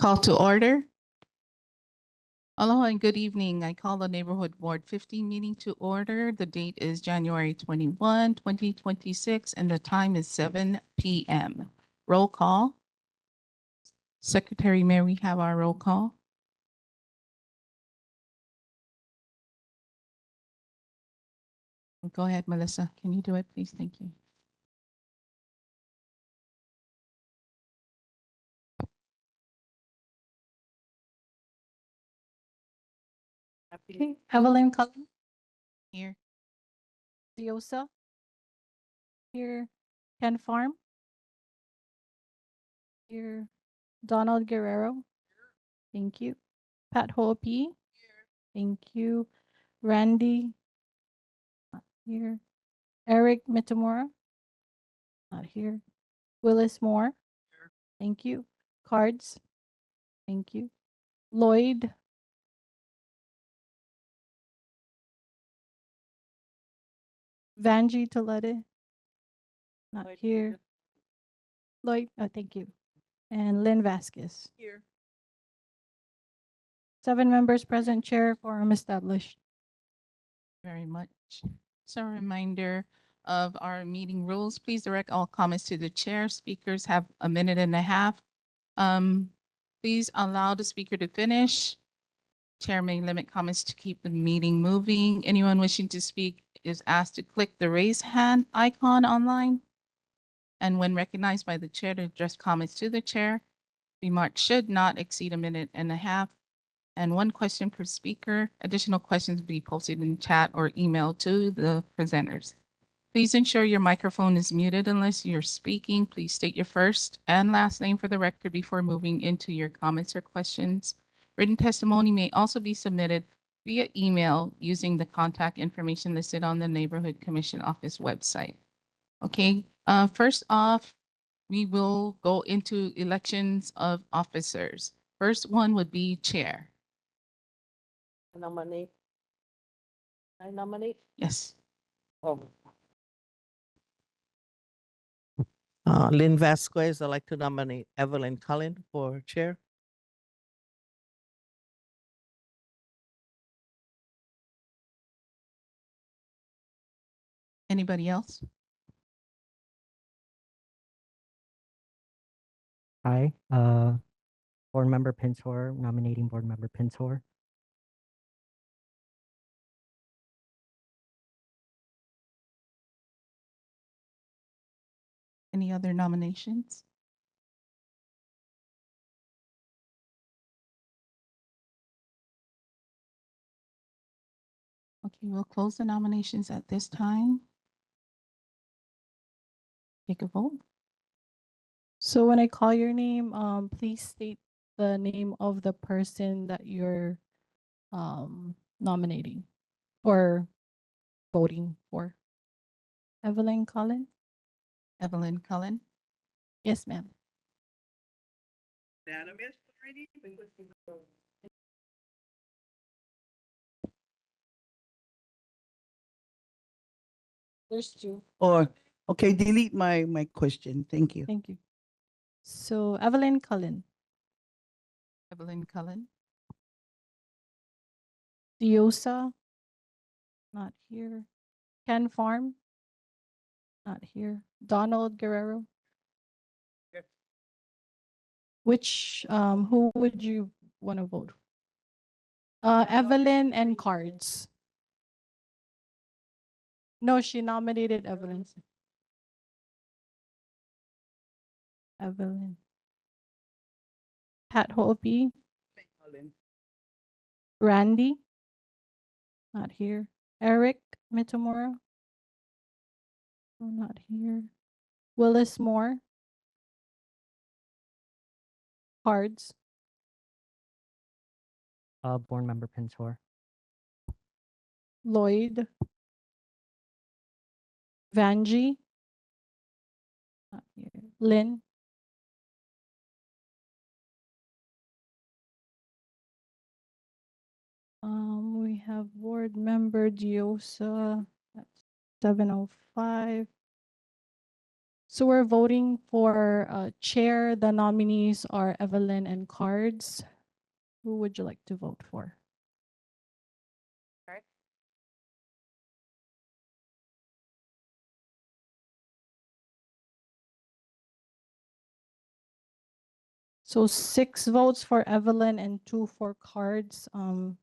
Call to order. Aloha and good evening. I call the Neighborhood Ward 15 meeting to order. The date is January 21, 2026, and the time is 7 p.m. Roll call. Secretary, may we have our roll call? Go ahead, Melissa. Can you do it, please? Thank you. Okay, Evelyn Cullen, Here. Diosa, here, Ken Farm, here, Donald Guerrero, thank you. Pat Hoopy, thank you. Randy, not here. Eric Mitamora, not here. Willis Moore, thank you. Cards, thank you. Lloyd, Vanji Tolede, not here. Lloyd, thank you. And Lynn Vasquez. Here. 7 members present, chair, quorum established. Very much. So a reminder of our meeting rules. Please direct all comments to the chair. Speakers have a minute and a half. Please allow the speaker to finish. Chair may limit comments to keep the meeting moving. Anyone wishing to speak is asked to click the raise hand icon online. And when recognized by the chair, to address comments to the chair. Remarks should not exceed a minute and a half. And 1 question per speaker. Additional questions will be posted in chat or emailed to the presenters. Please ensure your microphone is muted unless you're speaking. Please state your first and last name for the record before moving into your comments or questions. Written testimony may also be submitted via email using the contact information listed on the Neighborhood Commission Office website. Okay, first off, we will go into elections of officers. First one would be chair. Nominate. I nominate. Yes. Oh. Lynn Vasquez, I'd like to nominate Evelyn Cullen for chair. Anybody else? Hi, Board Member Pintor, nominating Board Member Pintor. Any other nominations? Okay, we'll close the nominations at this time. Take a vote. So when I call your name, please state the name of the person that you're nominating or voting for. Evelyn Cullen? Evelyn Cullen. Yes, ma'am. Unanimous already? There's 2. Or, okay, delete my question. Thank you. Thank you. So Evelyn Cullen, Evelyn Cullen. Diosa, not here. Ken Farm, not here. Donald Guerrero. Here. Which, who would you want to vote? Evelyn and Cards. No, she nominated Evelyn. Evelyn. Pat Hoopy. Randy. Not here. Eric Mitamora. Not here. Willis Moore. Cards. Board Member Pintor. Lloyd. Vanji. Not here. Lynn. We have board member Diosa. That's 705. So we're voting for chair. The nominees are Evelyn and Cards. Who would you like to vote for? So 6 votes for Evelyn and 2 for Cards. You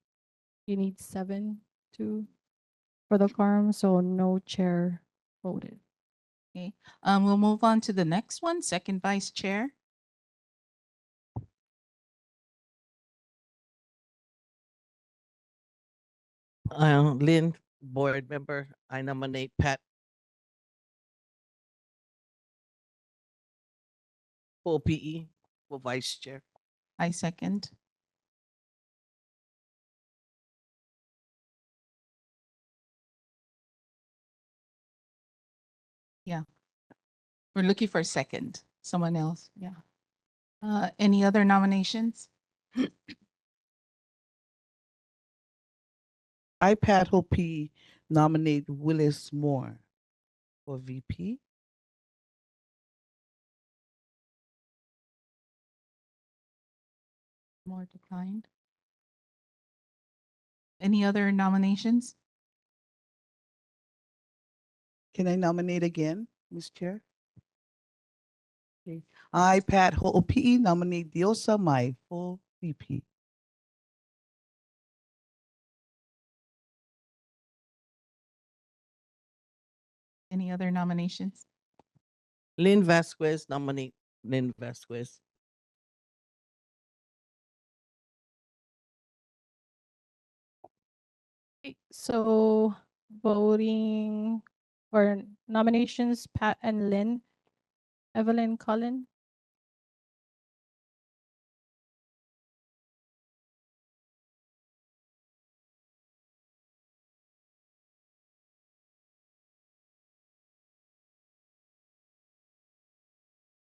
need 7 for the quorum, so no chair voted. We'll move on to the next one, second vice chair. Lynn, board member, I nominate Pat for PE for vice chair. I second. Yeah. We're looking for a second, someone else, yeah. Any other nominations? I, Pat Hope, nominate Willis Moore for VP. More declined. Any other nominations? Can I nominate again, Ms. Chair? Okay. I, Pat Hope, nominate Diosa Mai for VP. Any other nominations? Lynn Vasquez, nominate Lynn Vasquez. Okay, so voting or nominations, Pat and Lynn. Evelyn, Cullen.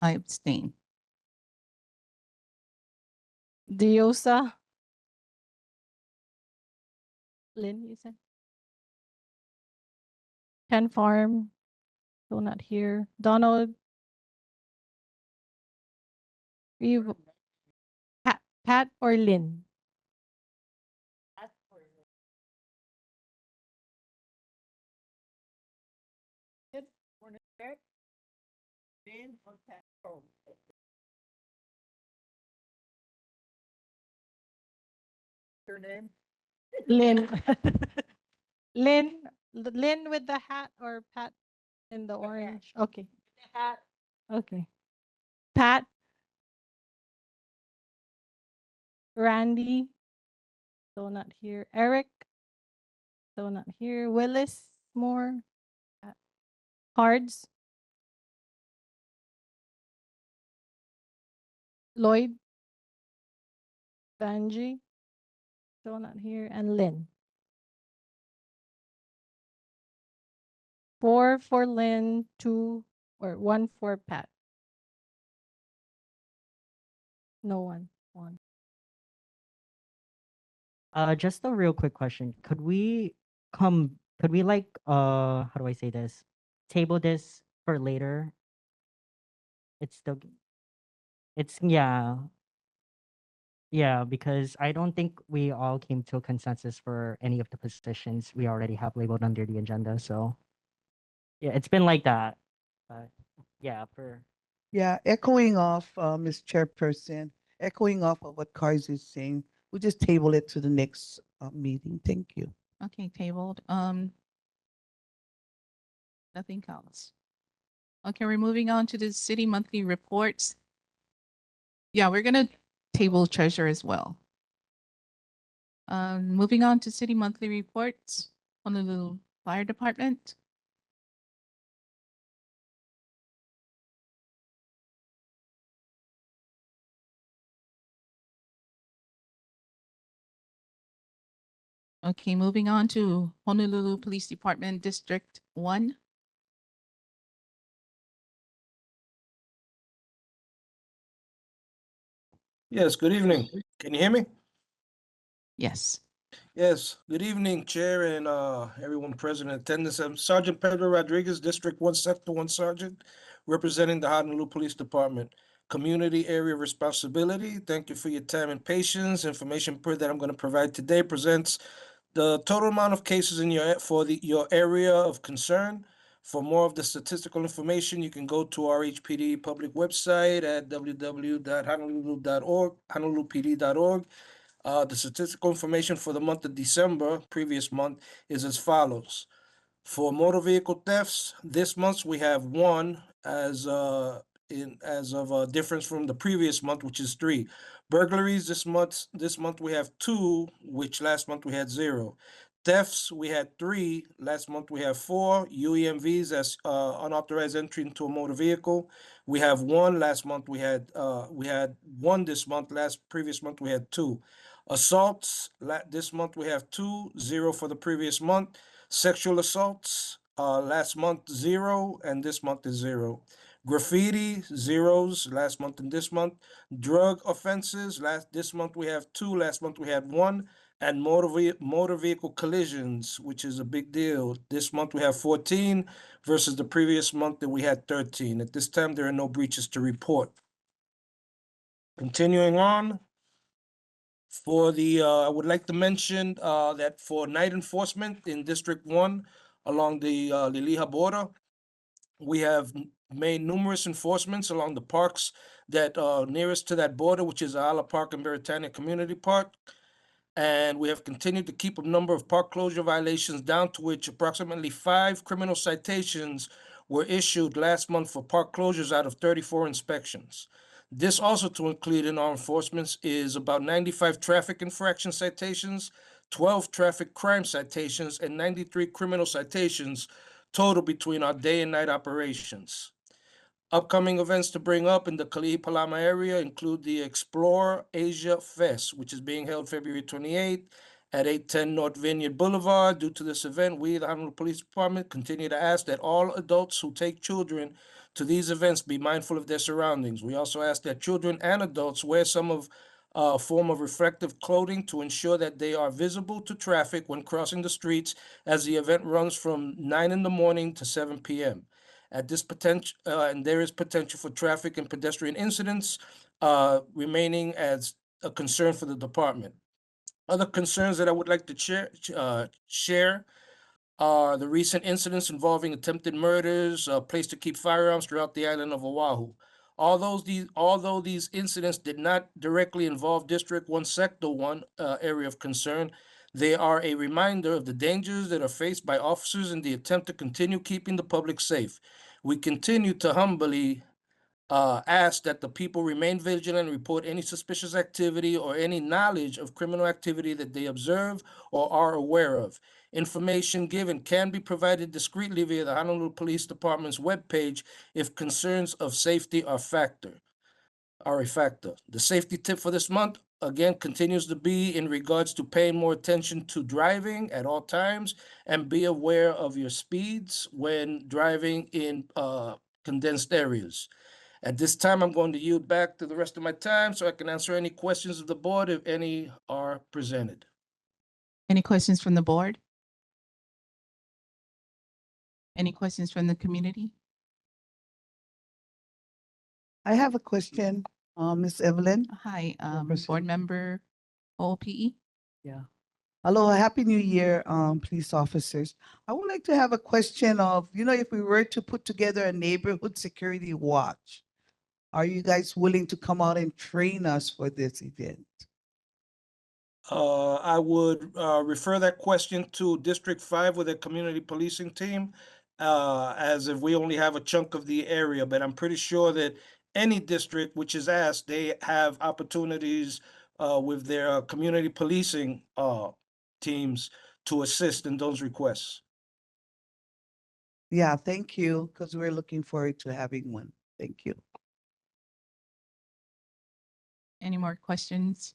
I abstain. Diosa. Lynn, you said. Ken Farm. Still not here. Donald. You. Pat or Lynn? Lynn. Lynn with the hat or Pat in the orange? Okay. Hat. Okay. Pat. Randy. Still not here. Eric. Still not here. Willis Moore. Cards. Lloyd. Banji. Still not here. And Lynn. 4 for Lynn, 2 or 1 for Pat. No one. 1. Just a real quick question. Could we like how do I say this? Table this for later. It's still it's yeah, because I don't think we all came to a consensus for any of the positions we already have labeled under the agenda. So yeah, it's been like that. But yeah, for Yeah, echoing off, Ms. Chairperson, echoing off of what Cars is saying, we'll just table it to the next meeting. Thank you. Okay, tabled. Nothing else. Okay, we're moving on to the city monthly reports. Yeah, we're gonna table treasure as well. Moving on to city monthly reports, Honolulu Fire Department. Okay, moving on to Honolulu Police Department District 1. Yes, good evening. Can you hear me? Yes. Yes, good evening, Chair and everyone present in attendance. I'm Sergeant Pedro Rodriguez, District 1, Sector 1 Sergeant, representing the Honolulu Police Department. Community Area Responsibility. Thank you for your time and patience. Information that I'm going to provide today presents the total amount of cases in your area of concern. For more of the statistical information, you can go to our HPD public website at www.honolulu.org, honolulupd.org. The statistical information for the month of December, previous month, is as follows. For motor vehicle thefts, this month we have one as of a difference from the previous month, which is 3. Burglaries this month we have 2, which last month we had 0. Thefts we had 3, last month we have 4. UEMVs as unauthorized entry into a motor vehicle. We have 1, last month we had 1 this month, previous month we had 2. Assaults, this month we have 2, 0 for the previous month. Sexual assaults, last month 0, and this month is 0. Graffiti, 0s, last month and this month. Drug offenses, this month we have 2, last month we had 1. And motor vehicle collisions, which is a big deal. This month we have 14 versus the previous month that we had 13. At this time, there are no breaches to report. Continuing on. I would like to mention that for night enforcement in District 1 along the Liliha border, we have made numerous enforcements along the parks that nearest to that border, which is Ala Park and Veritania Community Park. And we have continued to keep a number of park closure violations down, to which approximately 5 criminal citations were issued last month for park closures out of 34 inspections. This also to include in our enforcements is about 95 traffic infraction citations, 12 traffic crime citations, and 93 criminal citations total between our day and night operations. Upcoming events to bring up in the Kalihi-Pālama area include the Explore Asia Fest, which is being held February 28th at 810 North Vineyard Boulevard. Due to this event, we, the Honolulu Police Department, continue to ask that all adults who take children to these events be mindful of their surroundings. We also ask that children and adults wear some form of reflective clothing to ensure that they are visible to traffic when crossing the streets, as the event runs from 9 in the morning to 7 p.m. At this potential, and there is potential for traffic and pedestrian incidents remaining as a concern for the department. Other concerns that I would like to share are the recent incidents involving attempted murders, place to keep firearms throughout the island of Oahu. Although these incidents did not directly involve District 1, Sector 1 area of concern, they are a reminder of the dangers that are faced by officers in the attempt to continue keeping the public safe. We continue to humbly ask that the people remain vigilant and report any suspicious activity or any knowledge of criminal activity that they observe or are aware of. Information given can be provided discreetly via the Honolulu Police Department's webpage if concerns of safety are a factor. The safety tip for this month, again, continues to be in regards to paying more attention to driving at all times and be aware of your speeds when driving in condensed areas. At this time, I'm going to yield back to the rest of my time so I can answer any questions of the board if any are presented. Any questions from the board? Any questions from the community? I have a question, Ms. Evelyn. Hi, board Representative. member OPE. Hello, Happy New Year, police officers. I would like to have a question of, if we were to put together a neighborhood security watch, are you guys willing to come out and train us for this event? I would refer that question to District 5 with a community policing team, as if we only have a chunk of the area, but I'm pretty sure that any district which is asked, they have opportunities with their community policing teams to assist in those requests. Yeah, thank you, because we're looking forward to having one. Thank you. Any more questions?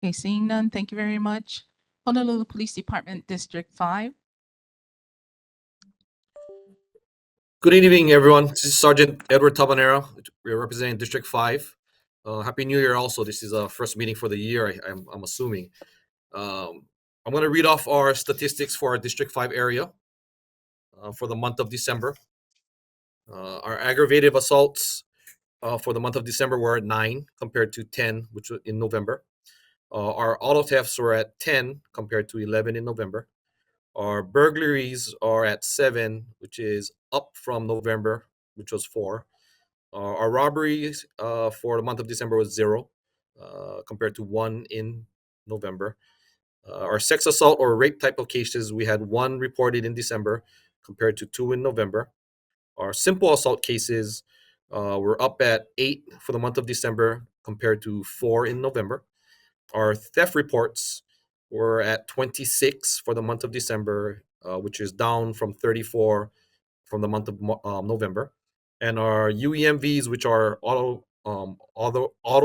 Okay, seeing none, thank you very much. Honolulu Police Department, District 5. Good evening, everyone. This is Sergeant Edward Tabanero. We are representing District 5. Happy New Year also. This is our first meeting for the year, I'm assuming. I'm going to read off our statistics for our District 5 area for the month of December. Our aggravated assaults for the month of December were at 9 compared to 10, which was in November. Our auto thefts were at 10 compared to 11 in November. Our burglaries are at 7, which is up from November, which was 4. Our robberies for the month of December was 0 compared to 1 in November. Our sex assault or rape type of cases, we had 1 reported in December compared to 2 in November. Our simple assault cases were up at 8 for the month of December compared to 4 in November. Our theft reports were at 26 for the month of December, which is down from 34 from the month of November. And our UEMVs, which are auto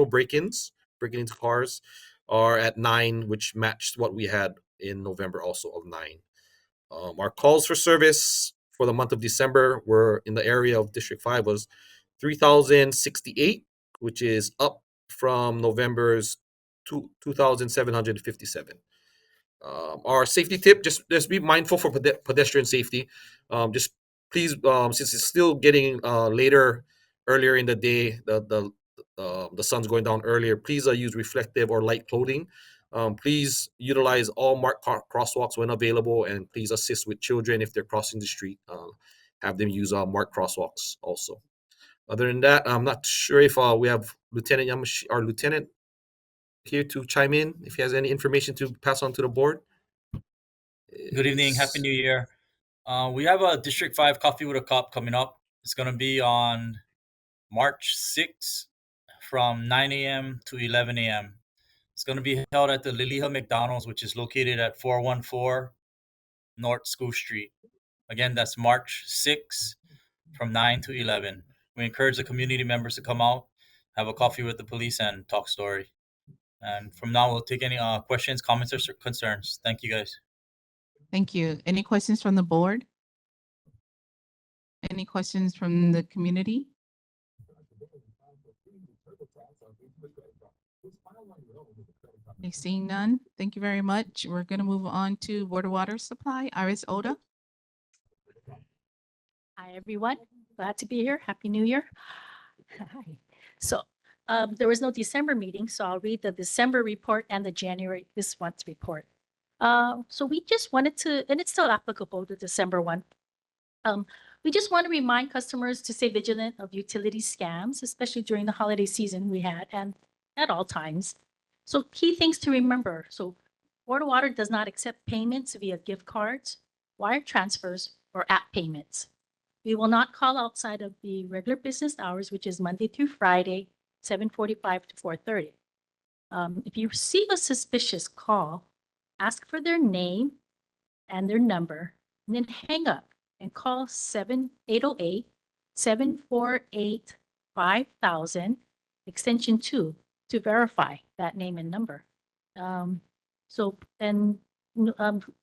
break-ins, breaking into cars, are at 9, which matched what we had in November also of 9. Our calls for service for the month of December were in the area of District 5 was 3,068, which is up from November's 2,757. Our safety tip: just be mindful for pedestrian safety. Just please, since it's still getting earlier in the day, the sun's going down earlier. Please use reflective or light clothing. Please utilize all marked crosswalks when available, and please assist with children if they're crossing the street. Have them use marked crosswalks also. Other than that, I'm not sure if we have Lieutenant Yamashi, our lieutenant, here to chime in if he has any information to pass on to the board. Good evening. Happy New Year. We have a District 5 Coffee with a Cop coming up. It's going to be on March 6th from 9 a.m. to 11 a.m. It's going to be held at the Liliha McDonald's, which is located at 414 North School Street. Again, that's March 6th from 9 to 11. We encourage the community members to come out, have a coffee with the police, and talk story. And from now, we'll take any questions, comments, or concerns. Thank you, guys. Thank you. Any questions from the board? Any questions from the community? Okay, seeing none, thank you very much. We're going to move on to Board of Water Supply, Iris Oda. Hi, everyone. Glad to be here. Happy New Year. Hi. So there was no December meeting, so I'll read the December report and the January this month's report. So we just wanted to, and it's still applicable to December one. We just want to remind customers to stay vigilant of utility scams, especially during the holiday season we had and at all times. So key things to remember. So Board of Water does not accept payments via gift cards, wire transfers, or app payments. We will not call outside of the regular business hours, which is Monday through Friday, 7:45 to 4:30. If you receive a suspicious call, ask for their name and their number, and then hang up and call 808-748-5000, extension 2, to verify that name and number.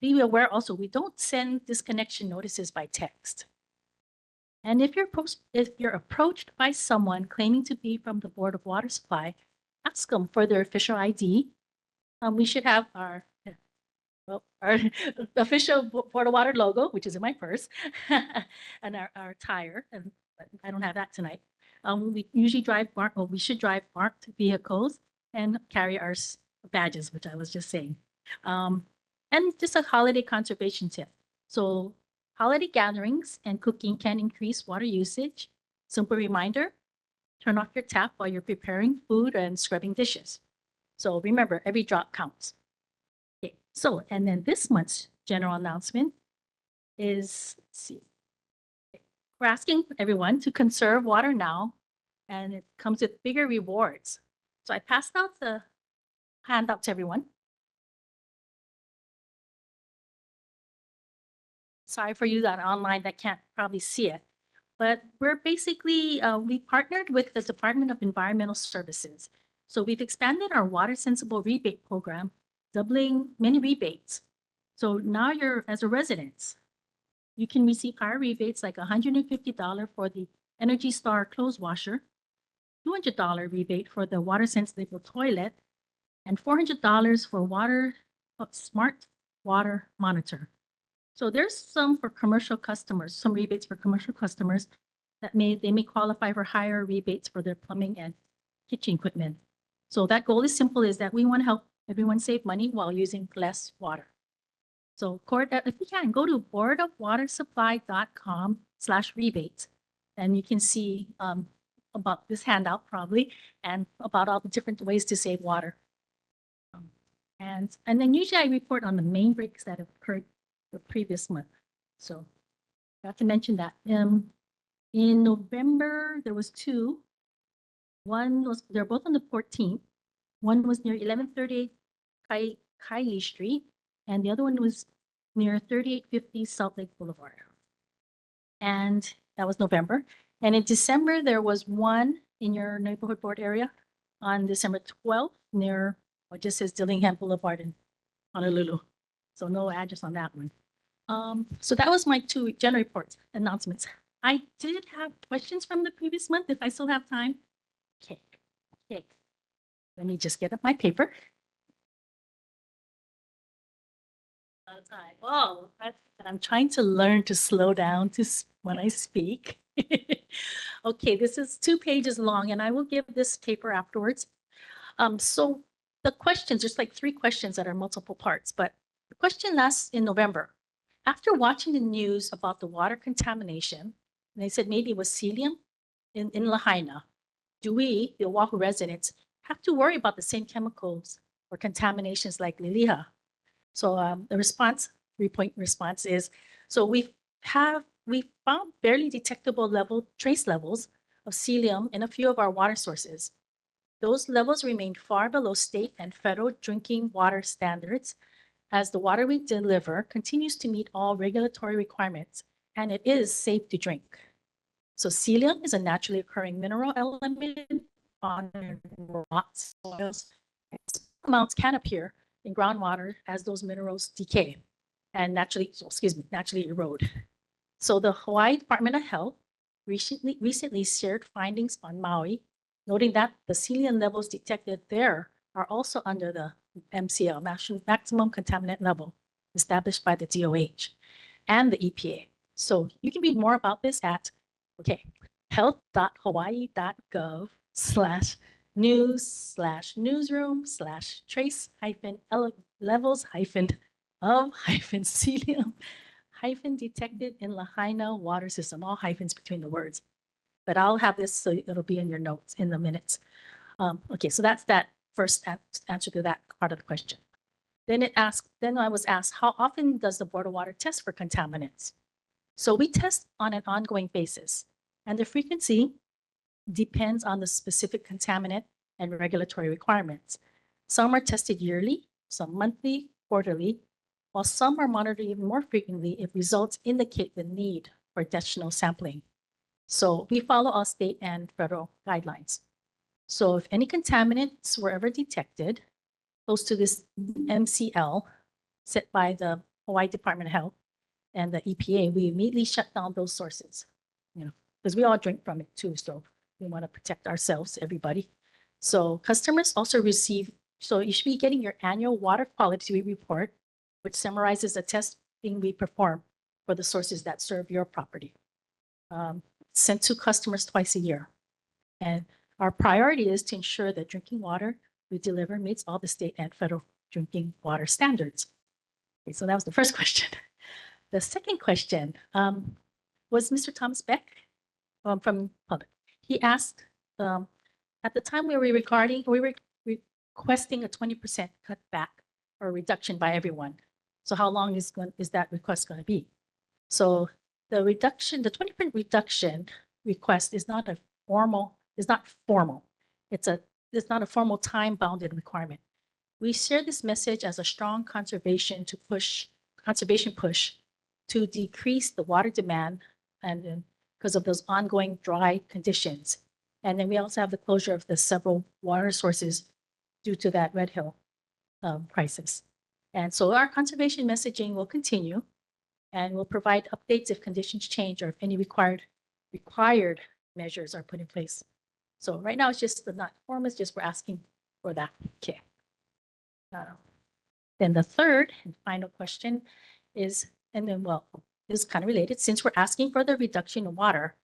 Be aware also, we don't send disconnection notices by text. And if you're approached by someone claiming to be from the Board of Water Supply, ask them for their official ID. We should have our official Board of Water logo, which is in my purse, and our tire. And I don't have that tonight. We usually we should drive marked vehicles and carry our badges, which I was just saying. And just a holiday conservation tip. So holiday gatherings and cooking can increase water usage. Simple reminder, turn off your tap while you're preparing food and scrubbing dishes. So remember, every drop counts. Okay, so, and then this month's general announcement is, let's see, we're asking everyone to conserve water now, and it comes with bigger rewards. So I passed out the handout to everyone. Sorry for you that online that can't probably see it, but we're basically, we partnered with the Department of Environmental Services. So we've expanded our water sensible rebate program, doubling many rebates. So now as a resident, you can receive higher rebates like $150 for the Energy Star clothes washer, $200 rebate for the water sensitive toilet, and $400 for smart water monitor. So there's some for commercial customers, some rebates for commercial customers that they may qualify for higher rebates for their plumbing and kitchen equipment. So that goal is simple, is that we want to help everyone save money while using less water. So if you can, go to boardofwatersupply.com/rebates, and you can see about this handout probably, and about all the different ways to save water. And then usually I report on the main breaks that have occurred the previous month. So got to mention that. In November, there was two. They're both on the 14th. One was near 1138 Kalihi Street, and the other one was near 3850 Salt Lake Boulevard. And that was November. And in December, there was one in your neighborhood board area on December 12th near what just says Dillingham Boulevard in Honolulu. So no address on that one. So that was my two general reports announcements. I did have questions from the previous month if I still have time. Okay. Let me just get up my paper. Oh, I'm trying to learn to slow down when I speak. Okay, this is 2 pages long, and I will give this paper afterwards. So the questions, there's like 3 questions that are multiple parts, but the question last in November. After watching the news about the water contamination, and they said maybe it was celium in Lahaina, do we, the Oahu residents, have to worry about the same chemicals or contaminations like Liliha? So the response, 3-point response is, so we found barely detectable trace levels of celium in a few of our water sources. Those levels remain far below state and federal drinking water standards, as the water we deliver continues to meet all regulatory requirements, and it is safe to drink. So celium is a naturally occurring mineral element on rocks, soils. Amounts can appear in groundwater as those minerals decay and naturally erode. So the Hawaii Department of Health recently shared findings on Maui, noting that the celium levels detected there are also under the MCL, maximum contaminant level, established by the DOH and the EPA. So you can read more about this at, health.hawaii.gov/news/levels-of-celium-detected in Lahaina water system, all hyphens between the words. But I'll have this so it'll be in your notes in the minutes. So that's that first answer to that part of the question. Then I was asked, how often does the Board of Water test for contaminants? So we test on an ongoing basis, and the frequency depends on the specific contaminant and regulatory requirements. Some are tested yearly, some monthly, quarterly, while some are monitored even more frequently if results indicate the need for additional sampling. So we follow all state and federal guidelines. So if any contaminants were ever detected close to this MCL set by the Hawaii Department of Health and the EPA, we immediately shut down those sources, because we all drink from it too. So we want to protect ourselves, everybody. So customers also so you should be getting your annual water quality report, which summarizes the testing we perform for the sources that serve your property. Sent to customers twice a year. And our priority is to ensure that drinking water we deliver meets all the state and federal drinking water standards. Okay, so that was the first question. The second question was Mr. Thomas Beck from Public. He asked, at the time we were requesting a 20% cutback or reduction by everyone. So how long is that request going to be? So the 20% reduction request is not formal. It's not not a formal time-bounded requirement. We share this message as a strong conservation push to decrease the water demand, and because of those ongoing dry conditions. And then we also have the closure of the several water sources due to that Red Hill crisis. And so our conservation messaging will continue, and we'll provide updates if conditions change or if any required measures are put in place. So right now it's just the not form is just we're asking for that. Okay. Then the third and final question is, and then well, this is kind of related, since we're asking for the reduction in water,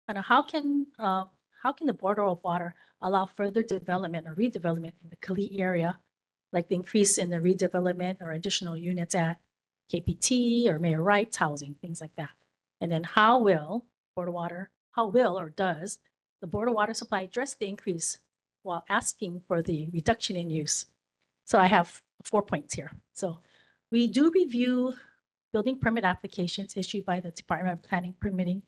kind of how can the Board of Water allow further development or redevelopment in the Kalihi area, like the increase in the redevelopment or additional units at KPT or Mayor Wright's housing, things like that. And then how will or does the Board of Water Supply address the increase while asking for the reduction in use? So I have 4 points here. So we do review building permit applications issued by the Department of Planning Permitting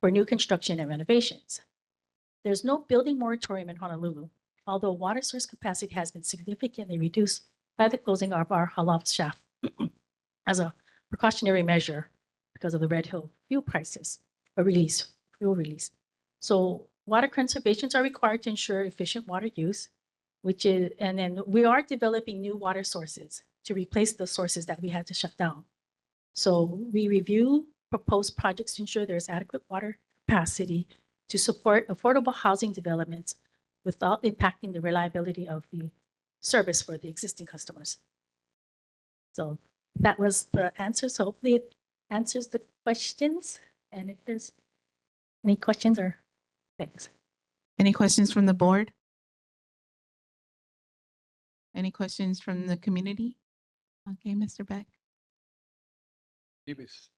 for new construction and renovations. There's no building moratorium in Honolulu, although water source capacity has been significantly reduced by the closing of our Haloft shaft as a precautionary measure because of the Red Hill fuel prices or fuel release. So water conservations are required to ensure efficient water use, and then we are developing new water sources to replace the sources that we had to shut down. So we review proposed projects to ensure there's adequate water capacity to support affordable housing developments without impacting the reliability of the service for the existing customers. So that was the answer. So hopefully it answers the questions. And if there's any questions or things. Any questions from the board? Any questions from the community? Okay, Mr. Beck. Davis.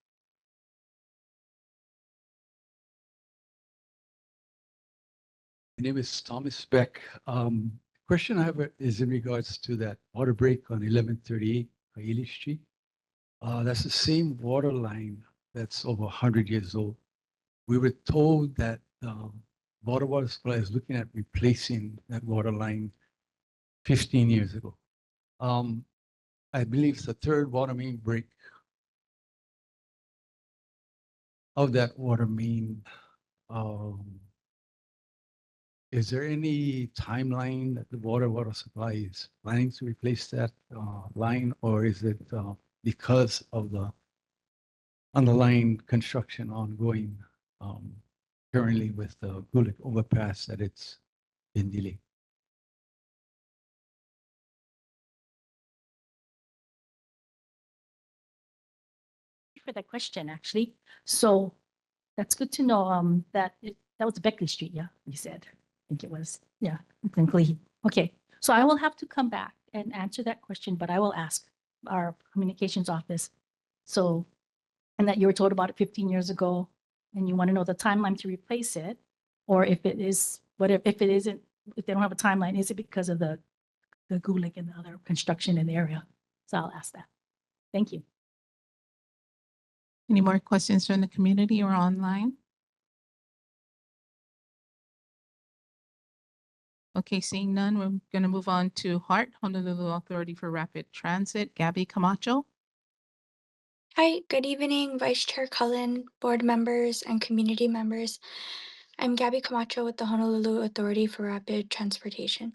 My name is Thomas Beck. Question I have is in regards to that water break on 1138 Kalihi Street. That's the same water line that's over 100 years old. We were told that water supply is looking at replacing that water line 15 years ago. I believe it's the third water main break of that water main. Is there any timeline that the water supply is planning to replace that line, or is it because of the underlying construction ongoing currently with the Gulick overpass that it's been delayed? For that question, actually. So that's good to know that was Beckley Street, yeah, you said. I think it was, yeah, in Kalihi. Okay, so I will have to come back and answer that question, but I will ask our communications office. So, and that you were told about it 15 years ago, and you want to know the timeline to replace it, or if it is, if it isn't, if they don't have a timeline, is it because of the Gulick and the other construction in the area? So I'll ask that. Thank you. Any more questions from the community or online? Okay, seeing none, we're going to move on to HART, Honolulu Authority for Rapid Transit, Gabby Camacho. Hi, good evening, Vice Chair Cullen, board members, and community members. I'm Gabby Camacho with the Honolulu Authority for Rapid Transportation.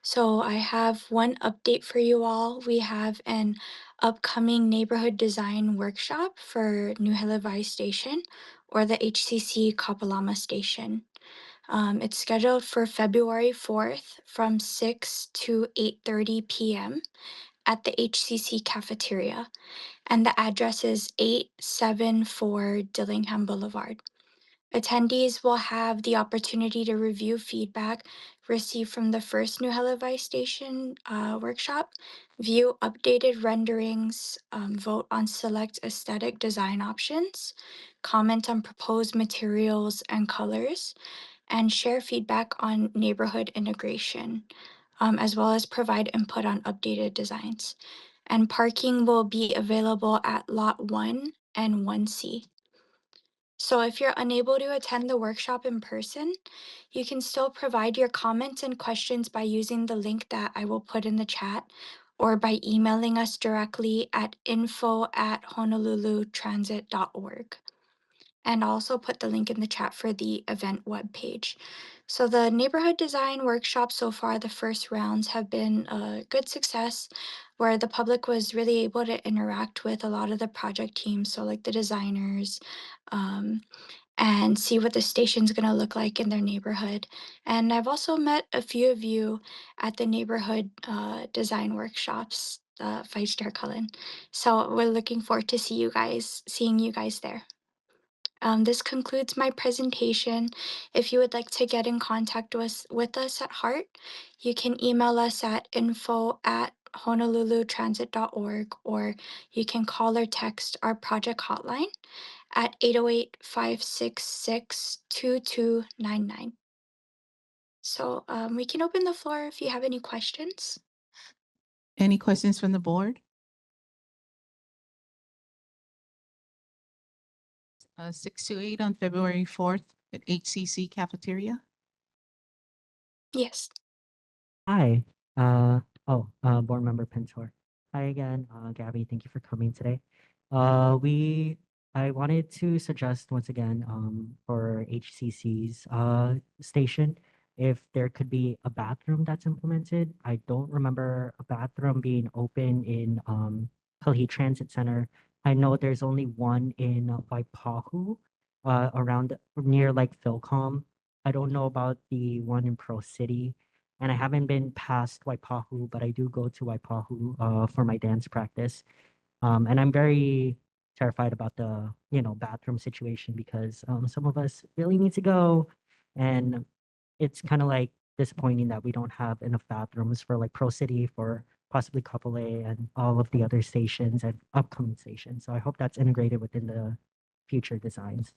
So I have one update for you all. We have an upcoming neighborhood design workshop for New Hellevi Station, or the HCC Kapalama Station. It's scheduled for February 4th from 6 to 8:30 p.m. at the HCC cafeteria, and the address is 874 Dillingham Boulevard. Attendees will have the opportunity to review feedback received from the first New Hellevi Station workshop, view updated renderings, vote on select aesthetic design options, comment on proposed materials and colors, and share feedback on neighborhood integration, as well as provide input on updated designs. And parking will be available at Lot 1 and 1C. So if you're unable to attend the workshop in person, you can still provide your comments and questions by using the link that I will put in the chat, or by emailing us directly at info@honolulutransit.org. And I'll also put the link in the chat for the event webpage. So the neighborhood design workshop so far, the first rounds have been a good success, where the public was really able to interact with a lot of the project teams, so like the designers, and see what the station's going to look like in their neighborhood. And I've also met a few of you at the neighborhood design workshops, Vice Chair Cullen. So we're looking forward to seeing you guys there. This concludes my presentation. If you would like to get in contact with us at Heart, you can email us at info@honolulutransit.org, or you can call or text our project hotline at 808-566-2299. So we can open the floor if you have any questions. Any questions from the board? 6 to 8 on February 4th at HCC cafeteria. Yes. Hi. Board Member Pintor. Hi again, Gabby. Thank you for coming today. I wanted to suggest once again, for HCC's station, if there could be a bathroom that's implemented. I don't remember a bathroom being open in Kalihi Transit Center. I know there's only one in Waipahu, around near like Philcom. I don't know about the one in Pro City. And I haven't been past Waipahu, but I do go to Waipahu for my dance practice. And I'm very terrified about the bathroom situation because some of us really need to go, and it's kind of like disappointing that we don't have enough bathrooms for like Pro City, for possibly Kapolei, and all of the other stations and upcoming stations. So I hope that's integrated within the future designs.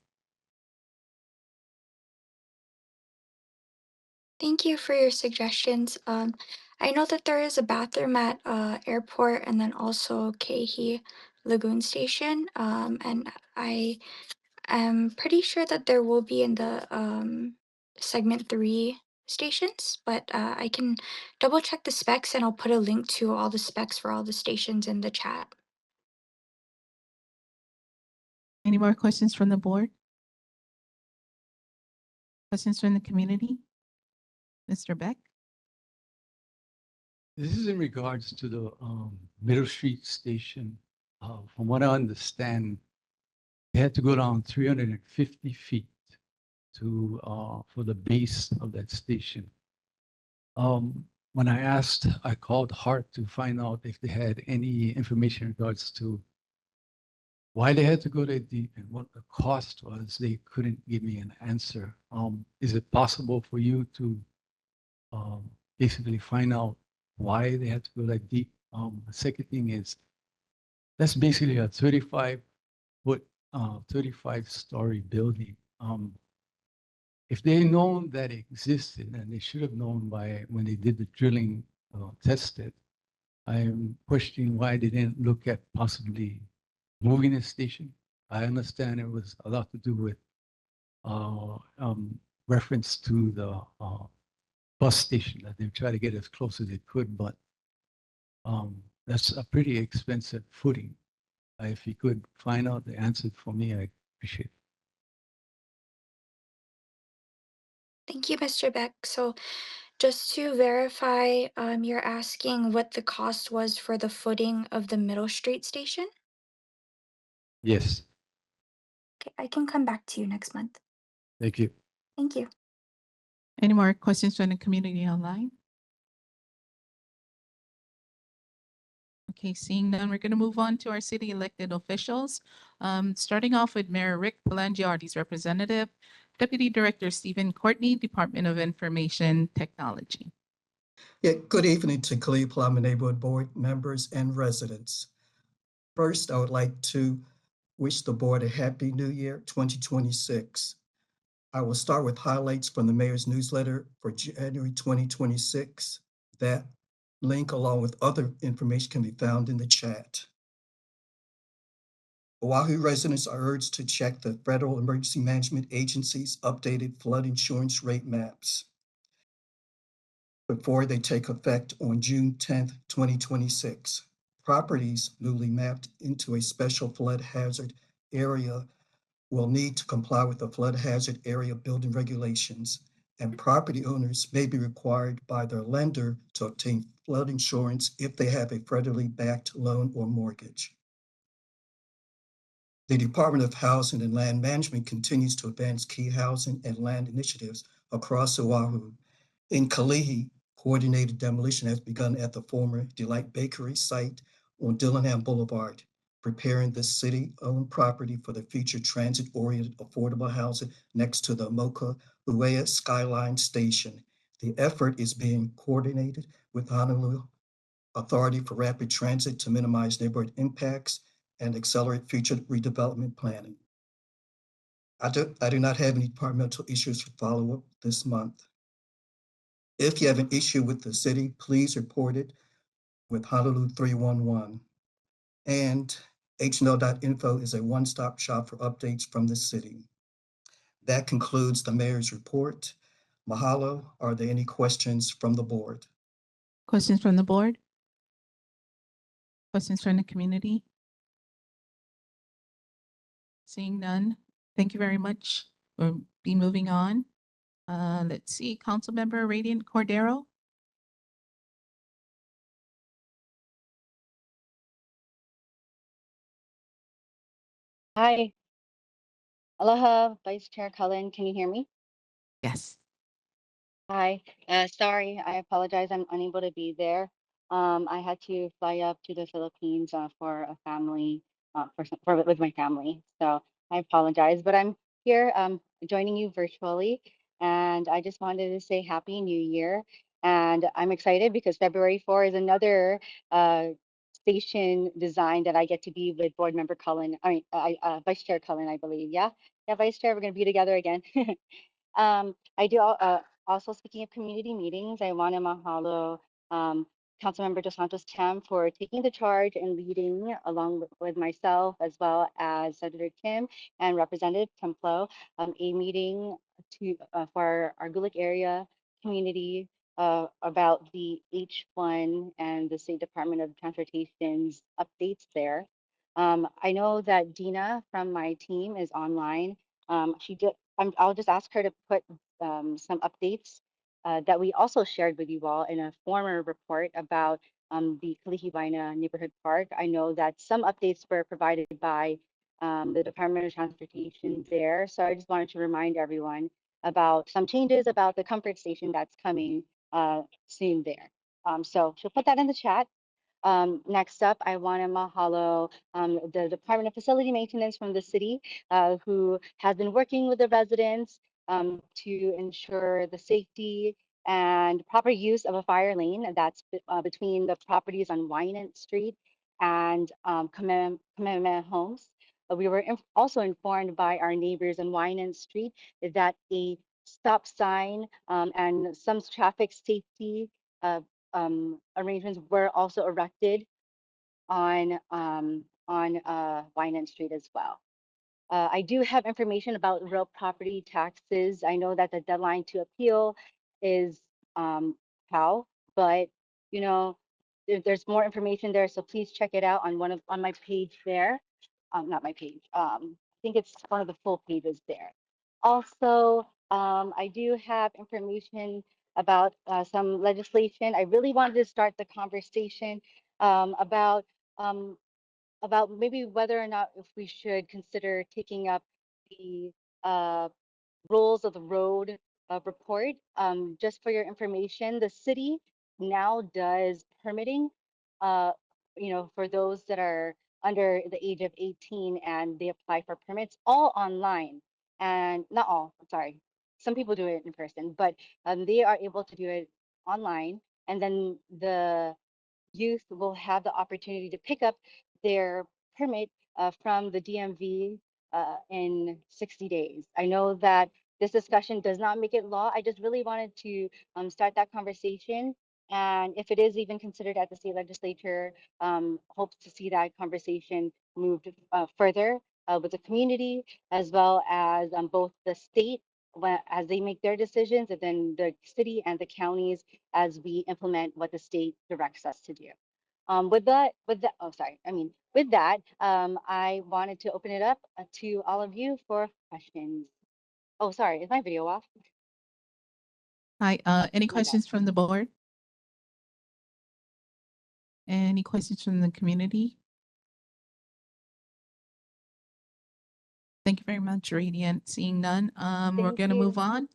Thank you for your suggestions. I know that there is a bathroom at airport and then also Kehi Lagoon Station. And I am pretty sure that there will be in the segment 3 stations, but I can double check the specs and I'll put a link to all the specs for all the stations in the chat. Any more questions from the board? Questions from the community? Mr. Beck? This is in regards to the Middle Street station. From what I understand, they had to go down 350 feet to for the base of that station. When I called Hart to find out if they had any information in regards to why they had to go that deep and what the cost was. They couldn't give me an answer. Is it possible for you to basically find out why they had to go that deep? The second thing is, that's basically a 35-foot, 35-story building. If they known that it existed, and they should have known by when they did the drilling, tested, I'm questioning why they didn't look at possibly moving the station. I understand it was a lot to do with reference to the bus station, that they try to get as close as they could, but that's a pretty expensive footing. If you could find out the answer for me, I appreciate it. Thank you, Mr. Beck. So just to verify, you're asking what the cost was for the footing of the Middle Street station? Yes, Okay, I can come back to you next month. thank you. Thank you. Any more questions from the community online? Okay, seeing none, we're going to move on to our city elected officials. Starting off with Mayor Rick Palangiardi's representative, Deputy Director Stephen Courtney, Department of Information Technology. Yeah, good evening to Kalihi-Pālama Neighborhood Board members and residents. First, I would like to wish the board a happy new year 2026. I will start with highlights from the mayor's newsletter for January 2026. That link, along with other information, can be found in the chat. Oahu residents are urged to check the Federal Emergency Management Agency's updated flood insurance rate maps before they take effect on June 10th, 2026. Properties newly mapped into a special flood hazard area will need to comply with the flood hazard area building regulations, and property owners may be required by their lender to obtain flood insurance if they have a federally backed loan or mortgage. The Department of Housing and Land Management continues to advance key housing and land initiatives across Oahu. In Kalihi, coordinated demolition has begun at the former Delight Bakery site on Dillingham Boulevard, preparing the city-owned property for the future transit-oriented affordable housing next to the Moka Uea Skyline Station. The effort is being coordinated with Honolulu Authority for Rapid Transit to minimize neighborhood impacts and accelerate future redevelopment planning. I do not have any departmental issues for follow-up this month. If you have an issue with the city, please report it with Honolulu 311. And hno.info is a one-stop shop for updates from the city. That concludes the mayor's report. Mahalo. Are there any questions from the board? Questions from the board? Questions from the community? Seeing none, thank you very much. We'll be moving on. Let's see, Councilmember Radiant Cordero. Hi. Aloha, Vice Chair Cullen. Can you hear me? Yes. Hi. Sorry, I apologize. I'm unable to be there. I had to fly up to the Philippines for a family, with my family. So I apologize, but I'm here joining you virtually. And I just wanted to say Happy New Year. And I'm excited because February 4 is another station design that I get to be with Board Member Cullen. Vice Chair Cullen, I believe. Yeah. Yeah, Vice Chair, we're going to be together again. I do also, speaking of community meetings, I want to mahalo Councilmember Dos Santos Tam for taking the charge and leading along with myself as well as Senator Kim and Representative Templo a meeting for our Gulick area community about the H1 and the State Department of Transportation's updates there. I know that Dina from my team is online. I'll just ask her to put some updates that we also shared with you all in a former report about the Kalihi-Pālama neighborhood park. I know that some updates were provided by the Department of Transportation there. So I just wanted to remind everyone about some changes about the comfort station that's coming soon there. So she'll put that in the chat. Next up, I want to mahalo the Department of Facility Maintenance from the city, who has been working with the residents to ensure the safety and proper use of a fire lane that's between the properties on Wynant Street and Kamehameha Homes. We were also informed by our neighbors on Wynant Street that a stop sign and some traffic safety arrangements were also erected on Wynant Street as well. I do have information about real property taxes. I know that the deadline to appeal is how, but you know, there's more information there, so please check it out on my page there. Not my page. I think it's one of the full pages there. Also, I do have information about some legislation. I really wanted to start the conversation about maybe whether or not if we should consider taking up the rules of the road report. Just for your information, the city now does permitting, uh, for those that are under the age of 18 and they apply for permits all online. And not all, I'm sorry. Some people do it in person, but they are able to do it online. And then the youth will have the opportunity to pick up their permit from the DMV in 60 days. I know that this discussion does not make it law. I just really wanted to start that conversation. And if it is even considered at the state legislature, hopes to see that conversation moved further with the community, as well as both the state as they make their decisions, and then the city and the counties as we implement what the state directs us to do. With that, I wanted to open it up to all of you for questions. Oh, sorry, is my video off? Hi, any bad. questions from the board? Any questions from the community? Thank you very much, Radiant. Seeing none, we're Thank going to you. move on.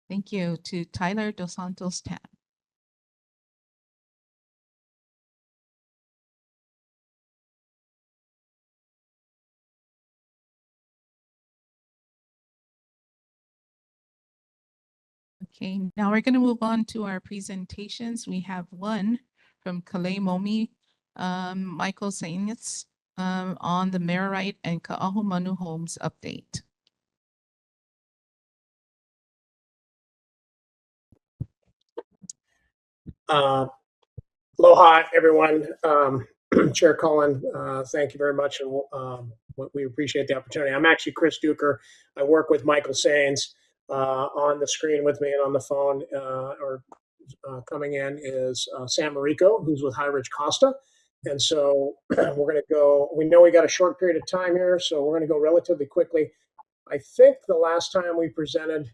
Thank you to Tyler Dos Santos Tab. Okay, now we're going to move on to our presentations. We have one from Kalihi-Pālama, Michael Sainitz, on the Merite and Ka'ahumanu Homes update. Aloha, everyone. Chair Cullen, thank you very much, and we appreciate the opportunity. I'm actually Chris Duker. I work with Michael Sainz. On the screen with me and on the phone coming in is Sam Marico, who's with High Ridge Costa. And so we're going to go, we know we got a short period of time here, so we're going to go relatively quickly. I think the last time we presented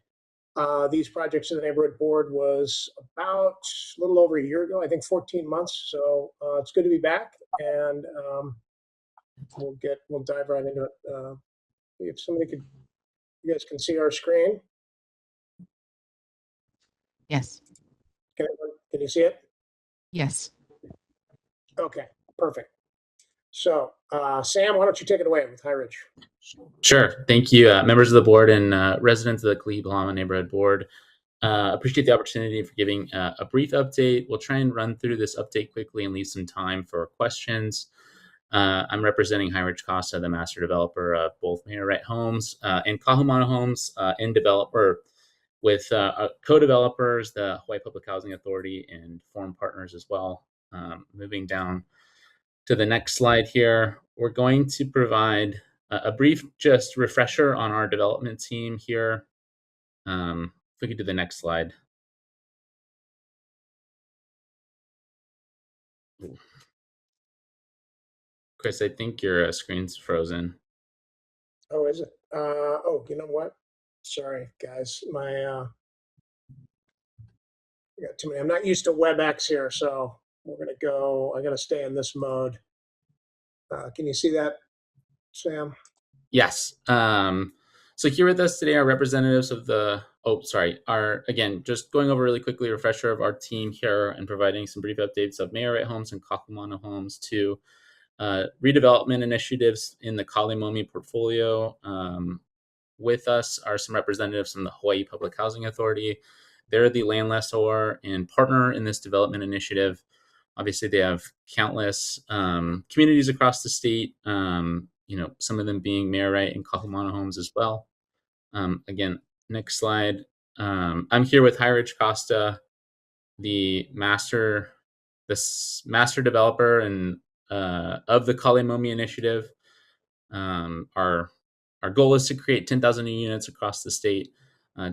these projects to the neighborhood board was about a little over a year ago, I think 14 months. So it's good to be back, and we'll dive right into it. If somebody could, you guys can see our screen. Yes. Can you see it? Yes. Okay, perfect. So Sam, why don't you take it away with High Ridge? Sure. Thank you, members of the board and residents of the Kalihi-Pālama Neighborhood Board. Appreciate the opportunity for giving a brief update. We'll try and run through this update quickly and leave some time for questions. I'm representing High Ridge Costa, the master developer of both Merite Homes and Kahumana Homes, in developer with co-developers, the Hawaii Public Housing Authority, and forum partners as well. Moving down to the next slide here, we're going to provide a brief just refresher on our development team here. If we could do the next slide. Chris, I think your screen's frozen. Oh, is it? Oh, you know what? Sorry, guys. I got too many. I'm not used to WebEx here, so we're gonna go. I gotta stay in this mode. Can you see that, Sam? Yes. So here with us today are representatives of again, just going over really quickly a refresher of our team here and providing some brief updates of Merite Homes and Kakumana Homes to redevelopment initiatives in the Kalimomi portfolio. With us are some representatives from the Hawaii Public Housing Authority. They're the land lessor and partner in this development initiative. Obviously, they have countless communities across the state, some of them being Merite and Kahumana Homes as well. Again, next slide. I'm here with High Ridge Costa, the master developer and of the Kalimomi initiative. Our goal is to create 10,000 new units across the state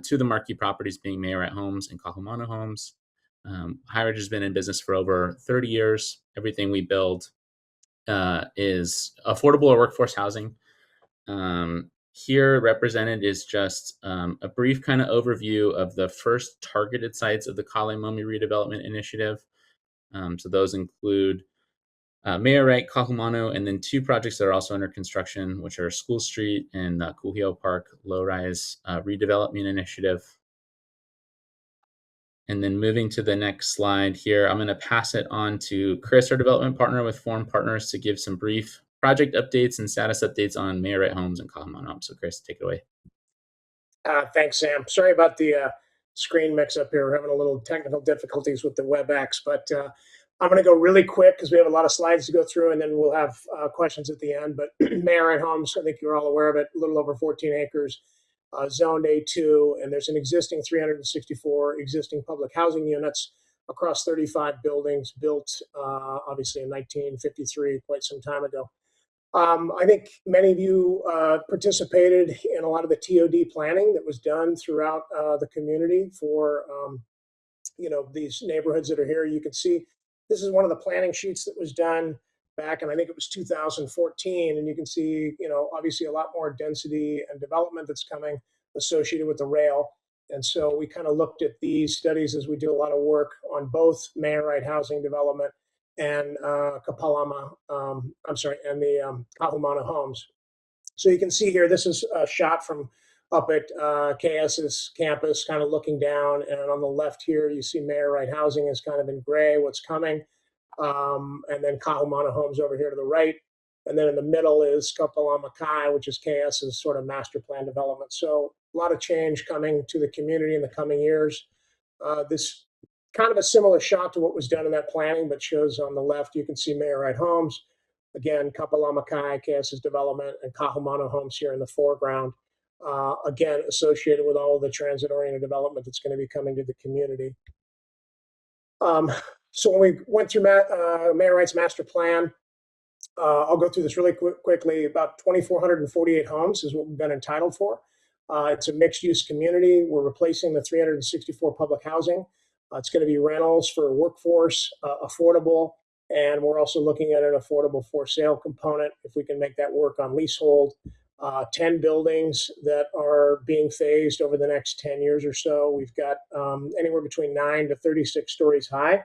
to the marquee properties being Merite Homes and Kahumana Homes. High Ridge has been in business for over 30 years. Everything we build is affordable or workforce housing. Here represented is just a brief kind of overview of the first targeted sites of the Kalimomi redevelopment initiative. So those include Merite, Kahumanu, and then two projects that are also under construction, which are School Street and the Kuhio Park low-rise redevelopment initiative. And then moving to the next slide here, I'm going to pass it on to Chris, our development partner with Forum Partners, to give some brief project updates and status updates on Merite Homes and Kahumanu Homes. So Chris, take it away. Thanks, Sam. Sorry about the screen mix-up here. We're having a little technical difficulties with the WebEx, but I'm going to go really quick because we have a lot of slides to go through, and then we'll have questions at the end. But Merite Homes, I think you're all aware of it, a little over 14 acres, zoned A2, and there's an existing 364 existing public housing units across 35 buildings built, obviously in 1953, quite some time ago. I think many of you participated in a lot of the TOD planning that was done throughout the community for these neighborhoods that are here. You can see this is one of the planning sheets that was done back in, I think it was 2014, and you can see obviously a lot more density and development that's coming associated with the rail. And so we kind of looked at these studies as we do a lot of work on both Merite housing development and Kalihi-Pālama, and the Kahumana Homes. So you can see here, this is a shot from up at KS's campus, kind of looking down. And on the left here, you see Mayor Wright Housing is kind of in gray, what's coming. And then Kahumana Homes over here to the right. And then in the middle is Kalihi-Pālama, which is KS's sort of master plan development. So a lot of change coming to the community in the coming years. This kind of a similar shot to what was done in that planning, but shows on the left, you can see Mayor Wright Homes. Again, Kalihi-Pālama, KS's development, and Kahumana Homes here in the foreground. Again, associated with all of the transit-oriented development that's going to be coming to the community. So when we went through Mayor Wright's master plan, I'll go through this really quickly. About 2,448 homes is what we've been entitled for. It's a mixed-use community. We're replacing the 364 public housing. It's going to be rentals for workforce, affordable, and we're also looking at an affordable for sale component if we can make that work on leasehold. 10 buildings that are being phased over the next 10 years or so. We've got anywhere between 9 to 36 stories high.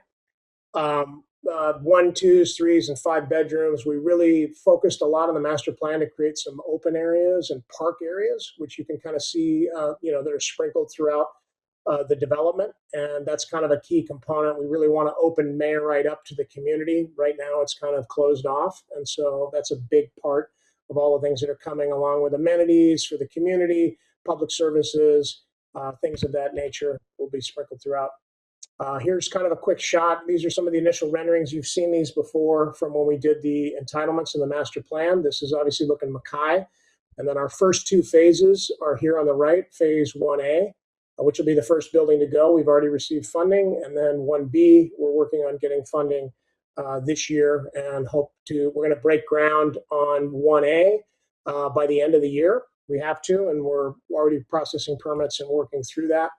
1, 2s, 3s, and 5 bedrooms. We really focused a lot on the master plan to create some open areas and park areas, which you can kind of see, that are sprinkled throughout the development. And that's kind of a key component. We really want to open Mayor Wright up to the community. Right now, it's kind of closed off. And so that's a big part of all the things that are coming along with amenities for the community, public services, things of that nature will be sprinkled throughout. Here's kind of a quick shot. These are some of the initial renderings. You've seen these before from when we did the entitlements in the master plan. This is obviously looking Mackay. And then our first 2 phases are here on the right, phase 1A, which will be the first building to go. We've already received funding. And then 1B, we're working on getting funding this year and we're going to break ground on 1A by the end of the year. We have to, and we're already processing permits and working through that.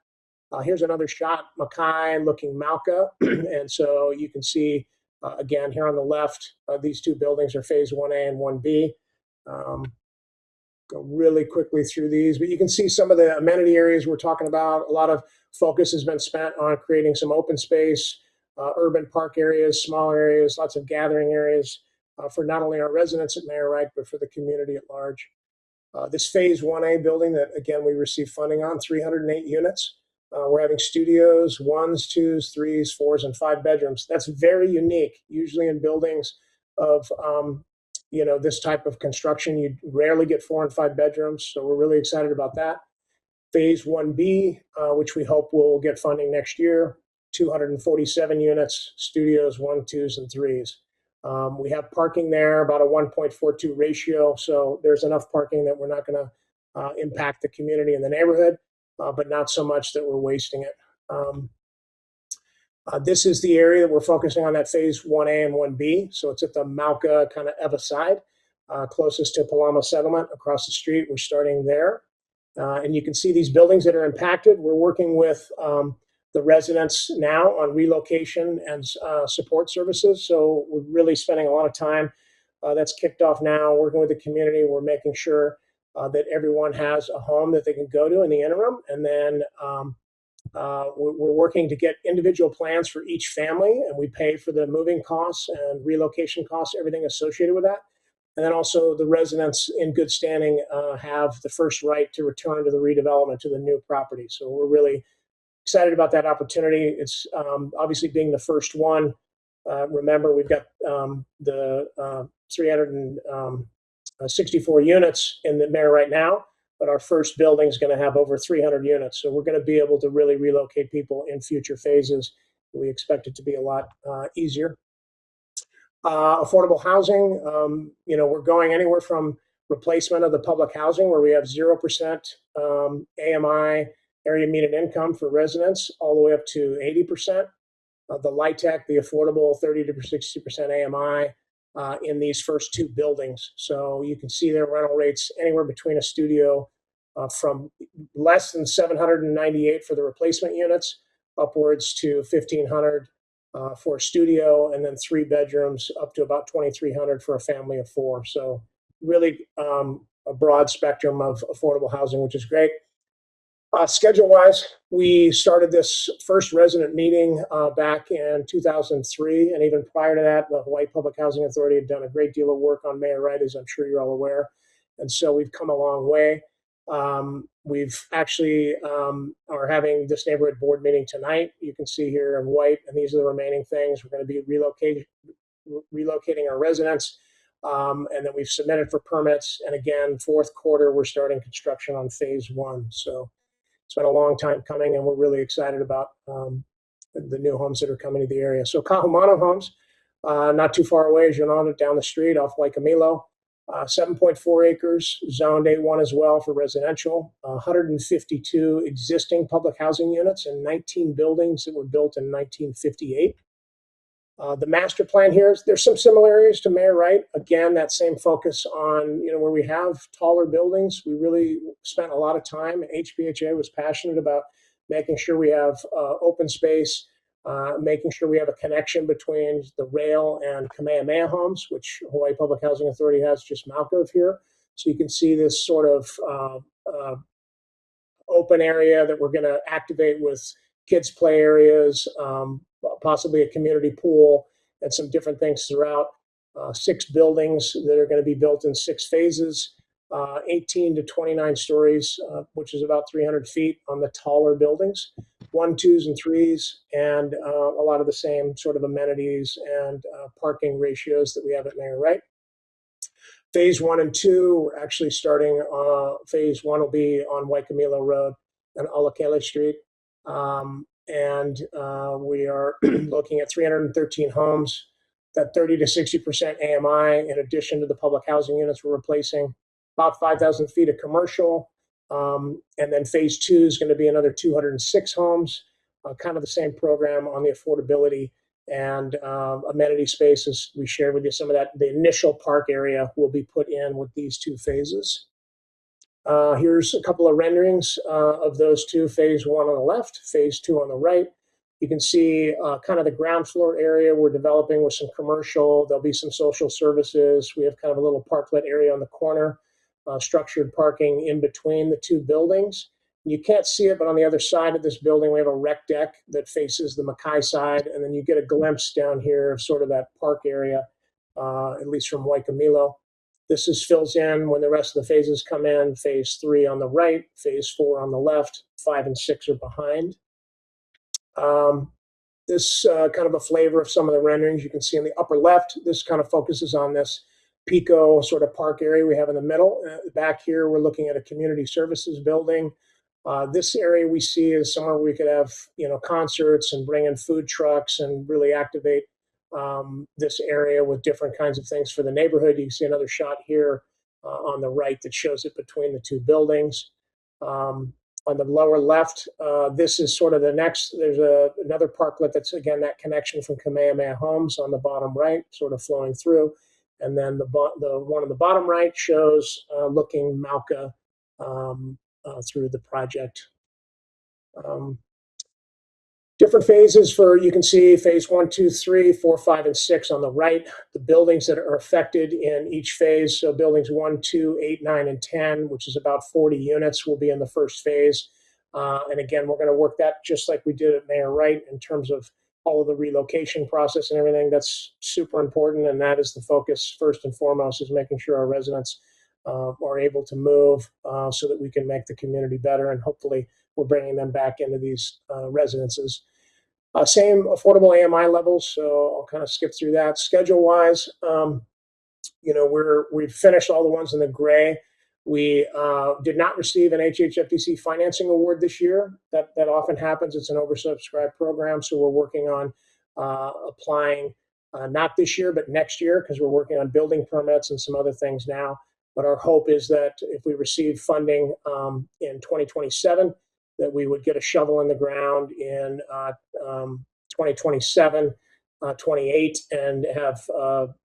Here's another shot, Mackay looking Mauka. And so you can see, again, here on the left, these 2 buildings are phase 1A and 1B. Go really quickly through these, but you can see some of the amenity areas we're talking about. A lot of focus has been spent on creating some open space, urban park areas, smaller areas, lots of gathering areas for not only our residents at Mayor Wright, but for the community at large. This phase 1A building that, again, we received funding on, 308 units. We're having studios, 1s, 2s, 3s, 4s, and 5 bedrooms. That's very unique. Usually in buildings of this type of construction, you rarely get 4 and 5 bedrooms. So we're really excited about that. Phase 1B, which we hope will get funding next year, 247 units, studios, 1, 2s, and 3s. We have parking there, about a 1.42 ratio. So there's enough parking that we're not going to impact the community in the neighborhood. But not so much that we're wasting it. This is the area that we're focusing on, that phase 1A and 1B. So it's at the Mauka kind of Eva side, closest to Pālama Settlement across the street. We're starting there. And you can see these buildings that are impacted. We're working with the residents now on relocation and support services. So we're really spending a lot of time. That's kicked off now, working with the community. We're making sure that everyone has a home that they can go to in the interim. And then we're working to get individual plans for each family, and we pay for the moving costs and relocation costs, everything associated with that. And then also the residents in good standing have the first right to return to the redevelopment to the new property. So we're really excited about that opportunity. It's obviously being the first one. Remember, we've got the 364 units in the Mayor right now, but our first building is going to have over 300 units. So we're going to be able to really relocate people in future phases. We expect it to be a lot easier. Affordable housing, we're going anywhere from replacement of the public housing where we have 0% AMI, area median income for residents, all the way up to 80%. The LIHTC, the affordable 30 to 60% AMI in these first 2 buildings. So you can see their rental rates anywhere between a studio from less than 798 for the replacement units, upwards to 1,500 for a studio, and then 3 bedrooms up to about 2,300 for a family of 4. So really a broad spectrum of affordable housing, which is great. Schedule-wise, we started this first resident meeting back in 2003, and even prior to that, the Hawaii Public Housing Authority had done a great deal of work on Mayor Wright, as I'm sure you're all aware. And so we've come a long way. We've actually are having this neighborhood board meeting tonight. You can see here in white, and these are the remaining things. We're going to be relocating our residents. And then we've submitted for permits. And again, fourth quarter, we're starting construction on phase 1. So it's been a long time coming, and we're really excited about the new homes that are coming to the area. So Kahumanu Homes, not too far away, as you know, down the street off Waikimilo. 7.4 acres, zoned A1 as well for residential, 152 existing public housing units and 19 buildings that were built in 1958. The master plan here, there's some similarities to Mayor Wright. Again, that same focus on, where we have taller buildings. We really spent a lot of time, and HPHA was passionate about making sure we have open space, making sure we have a connection between the rail and Kamehameha homes, which Hawaii Public Housing Authority has just south of here. So you can see this sort of open area that we're going to activate with kids' play areas, possibly a community pool, and some different things throughout. 6 buildings that are going to be built in 6 phases, 18 to 29 stories, which is about 300 feet on the taller buildings, 1, 2s, and 3s, and a lot of the same sort of amenities and parking ratios that we have at Mayor Wright. Phase 1 and 2, we're actually starting, phase 1 will be on Waikimilo Road and Olakele Street. And we are looking at 313 homes, that 30 to 60% AMI, in addition to the public housing units we're replacing, about 5,000 feet of commercial. And then phase 2 is going to be another 206 homes, kind of the same program on the affordability and amenity spaces. We shared with you some of that. The initial park area will be put in with these 2 phases. Here's a couple of renderings of those 2, phase 1 on the left, phase 2 on the right. You can see kind of the ground floor area we're developing with some commercial. There'll be some social services. We have kind of a little parklet area on the corner, structured parking in between the 2 buildings. You can't see it, but on the other side of this building, we have a rec deck that faces the Mackay side, and then you get a glimpse down here of sort of that park area, at least from Waikimilo. This fills in when the rest of the phases come in. Phase 3 on the right, phase 4 on the left, 5 and 6 are behind. This kind of a flavor of some of the renderings you can see in the upper left. This kind of focuses on this Pico sort of park area we have in the middle. Back here, we're looking at a community services building. This area we see is somewhere we could have, concerts and bring in food trucks and really activate this area with different kinds of things for the neighborhood. You can see another shot here on the right that shows it between the 2 buildings. On the lower left, this is sort of the next, there's another parklet that's, again, that connection from Kamehameha Homes on the bottom right, sort of flowing through. And then the one on the bottom right shows looking Mauka through the project. Different phases for, you can see phase 1, 2, 3, 4, 5, and 6 on the right. The buildings that are affected in each phase. So buildings 1, 2, 8, 9, and 10, which is about 40 units, will be in the first phase. And again, we're going to work that just like we did at Mayor Wright in terms of all of the relocation process and everything. That's super important. And that is the focus first and foremost, is making sure our residents are able to move so that we can make the community better. And hopefully we're bringing them back into these residences. Same affordable AMI levels, so I'll kind of skip through that. Schedule-wise, we've finished all the ones in the gray. We did not receive an HHFDC financing award this year. That often happens. It's an oversubscribed program, so we're working on applying not this year, but next year, because we're working on building permits and some other things now. But our hope is that if we receive funding in 2027, that we would get a shovel in the ground in 2027, 28, and have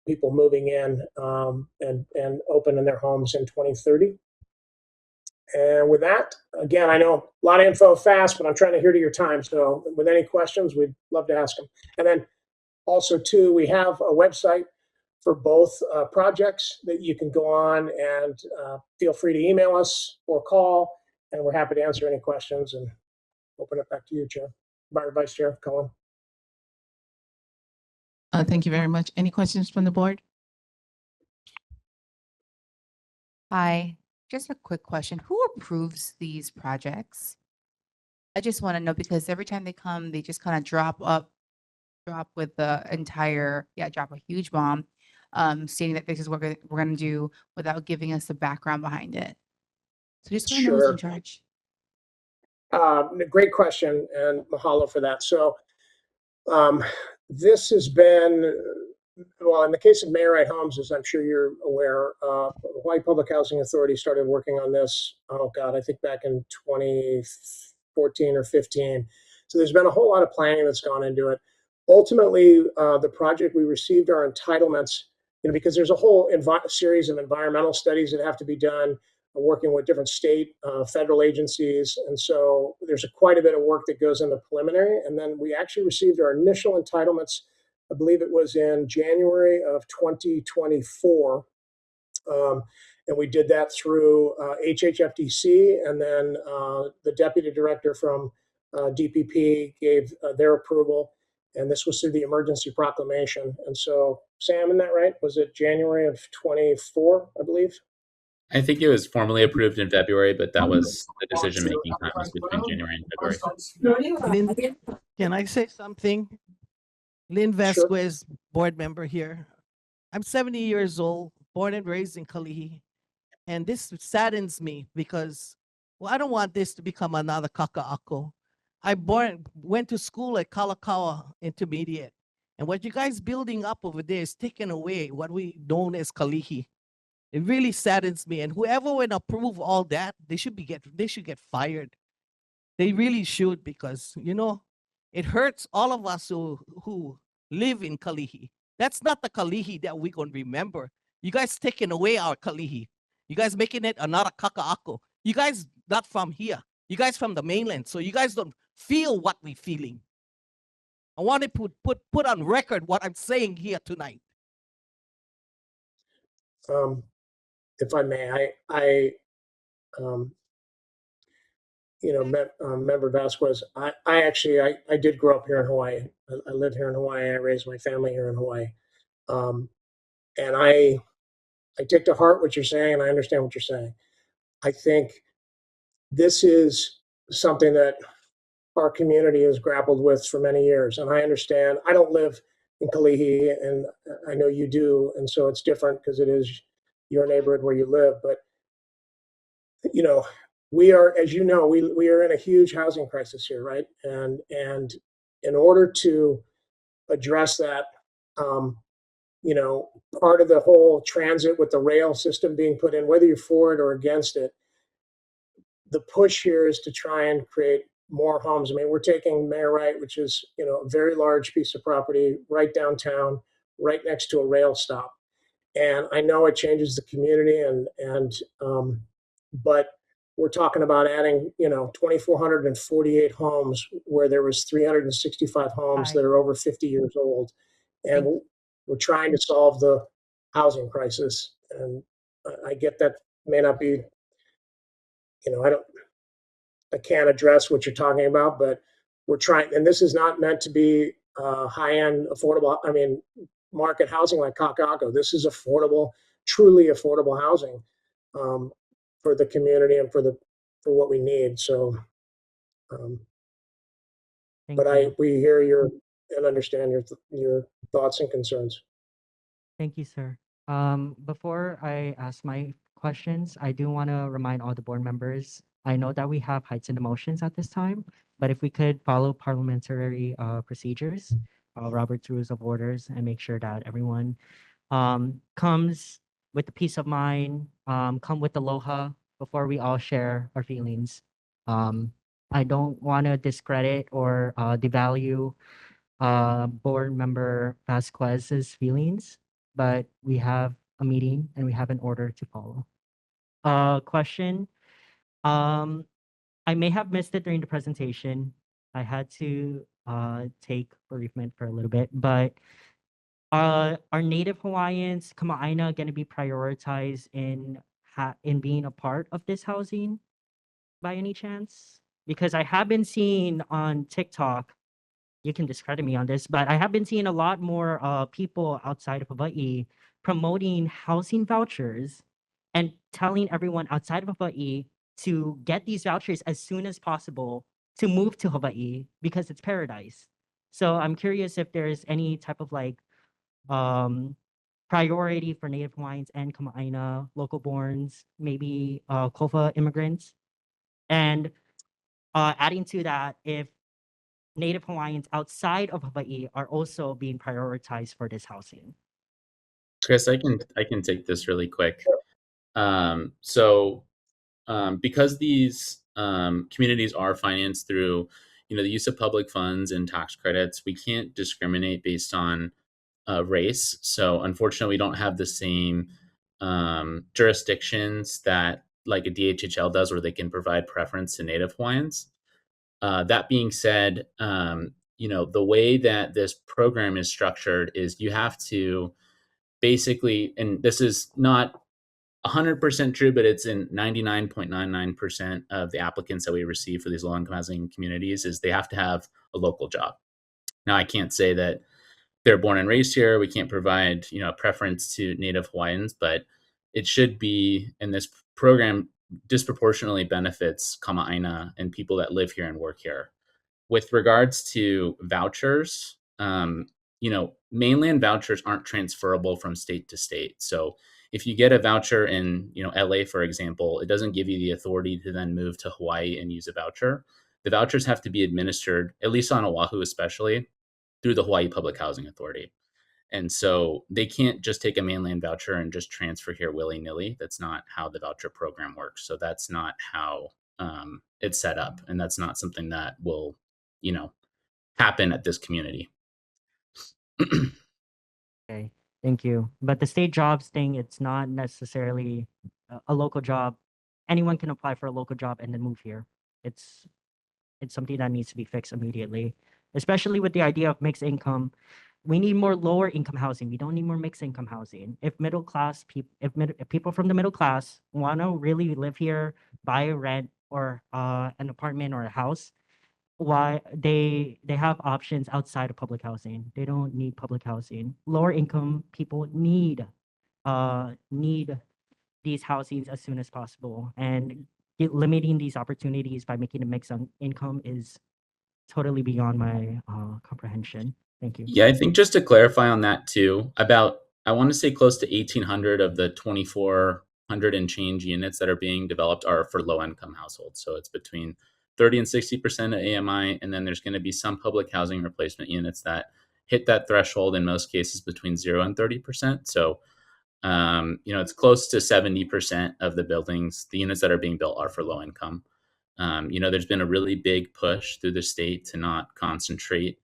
people moving in and open in their homes in 2030. And with that, again, I know a lot of info fast, but I'm trying to adhere to your time. So with any questions, we'd love to ask them. And then also, too, we have a website for both projects that you can go on, and feel free to email us or call, and we're happy to answer any questions and open it back to you, Chair. Vice Chair Cullen. Thank you very much. Any questions from the board? Hi, just a quick question. Who approves these projects? I just want to know because every time they come, they just kind of drop with the entire, drop a huge bomb, stating that this is what we're going to do without giving us the background behind it. So just want to know who's in Sure. charge. Great question, and mahalo for that. So this has been, well, in the case of Mayorite Homes, as I'm sure you're aware, Hawaii Public Housing Authority started working on this, oh God, I think back in 2014 or 15. So there's been a whole lot of planning that's gone into it. Ultimately, the project, we received our entitlements, because there's a whole series of environmental studies that have to be done, working with different state, federal agencies. And so there's quite a bit of work that goes into preliminary. And then we actually received our initial entitlements, I believe it was in January of 2024. And we did that through HHFDC, and then the deputy director from DPP gave their approval. And this was through the emergency proclamation. And so, Sam, isn't that right? Was it January of 24, I believe? I think it was formally approved in February, but that was the decision-making time was between January and February. Lynn, can I say something? Lynn Vasquez, board member here. I'm 70 years old, born and raised in Kalihi. And this saddens me because, well, I don't want this to become another kaka'ako. Went to school at Kalakaua Intermediate. And what you guys building up over there is taking away what we known as Kalihi. It really saddens me. And whoever would approve all that, they should get fired. They really should, because it hurts all of us who live in Kalihi. That's not the Kalihi that we're gonna remember. You guys taking away our Kalihi. You guys making it another kaka'ako. You guys not from here. You guys from the mainland, so you guys don't feel what we're feeling. I want to put on record what I'm saying here tonight. If I may, Member Vasquez, I did grow up here in Hawaii. I live here in Hawaii. I raised my family here in Hawaii. And I take to heart what you're saying, and I understand what you're saying. I think this is something that our community has grappled with for many years. And I understand, I don't live in Kalihi, and I know you do. And so it's different because it is your neighborhood where you live. But, we are, as you know, we are in a huge housing crisis here, right? And in order to address that, part of the whole transit with the rail system being put in, whether you're for it or against it, the push here is to try and create more homes. I mean, we're taking Mayorite, which is, a very large piece of property right downtown, right next to a rail stop. And I know it changes the community, but we're talking about adding, 2,448 homes where there was 365 homes that are over 50 years old. And we're trying to solve the housing crisis. And I get that may not be, I can't address what you're talking about, but we're trying, and this is not meant to be high-end affordable, market housing like Kaka'ako. This is affordable, truly affordable housing for the community and for what we need. So, we hear and understand your thoughts and concerns. Thank you, sir. Before I ask my questions, I do want to remind all the board members, I know that we have heightened emotions at this time, but if we could follow parliamentary procedures, Robert's Rules of Orders, and make sure that everyone comes with the peace of mind, come with aloha before we all share our feelings. I don't want to discredit or devalue board member Vasquez's feelings, but we have a meeting and we have an order to follow. Question. I may have missed it during the presentation. I had to take bereavement for a little bit, but are Native Hawaiians, Kama'aina, going to be prioritized in being a part of this housing by any chance? Because I have been seeing on TikTok, you can discredit me on this, but I have been seeing a lot more people outside of Hawaii promoting housing vouchers and telling everyone outside of Hawaii to get these vouchers as soon as possible to move to Hawaii because it's paradise. So I'm curious if there's any type of like priority for Native Hawaiians and Kama'aina local borns, maybe Kofa immigrants. And adding to that, if Native Hawaiians outside of Hawaii are also being prioritized for this housing. Chris, I can take this really quick. Because these communities are financed through, the use of public funds and tax credits, we can't discriminate based on race. So unfortunately, we don't have the same jurisdictions that like a DHHL does, where they can provide preference to Native Hawaiians. That being said, the way that this program is structured is you have to basically, and this is not 100% true, but it's in 99.99% of the applicants that we receive for these low-income housing communities, is they have to have a local job. Now, I can't say that they're born and raised here. We can't provide, preference to Native Hawaiians, but it should be, and this program disproportionately benefits Kama'aina and people that live here and work here. With regards to vouchers, mainland vouchers aren't transferable from state to state. So if you get a voucher in, LA, for example, it doesn't give you the authority to then move to Hawaii and use a voucher. The vouchers have to be administered, at least on Oahu especially, through the Hawaii Public Housing Authority. And so they can't just take a mainland voucher and just transfer here willy-nilly. That's not how the voucher program works. So that's not how it's set up. And that's not something that will, happen at this community. Okay, thank you. But the state jobs thing, it's not necessarily a local job. Anyone can apply for a local job and then move here. It's something that needs to be fixed immediately, especially with the idea of mixed income. We need more lower income housing. We don't need more mixed income housing. If middle class people, if people from the middle class want to really live here, buy a rent or an apartment or a house, why they have options outside of public housing. They don't need public housing. Lower income people need these housings as soon as possible, and limiting these opportunities by making a mix on income is totally beyond my comprehension. Thank you. Yeah, I think just to clarify on that too, I want to say close to 1,800 of the 2,400 and change units that are being developed are for low income households. So it's between 30 and 60% of AMI, and then there's going to be some public housing replacement units that hit that threshold, in most cases between 0 and 30%. So it's close to 70% of the units that are being built are for low income. There's been a really big push through the state to not concentrate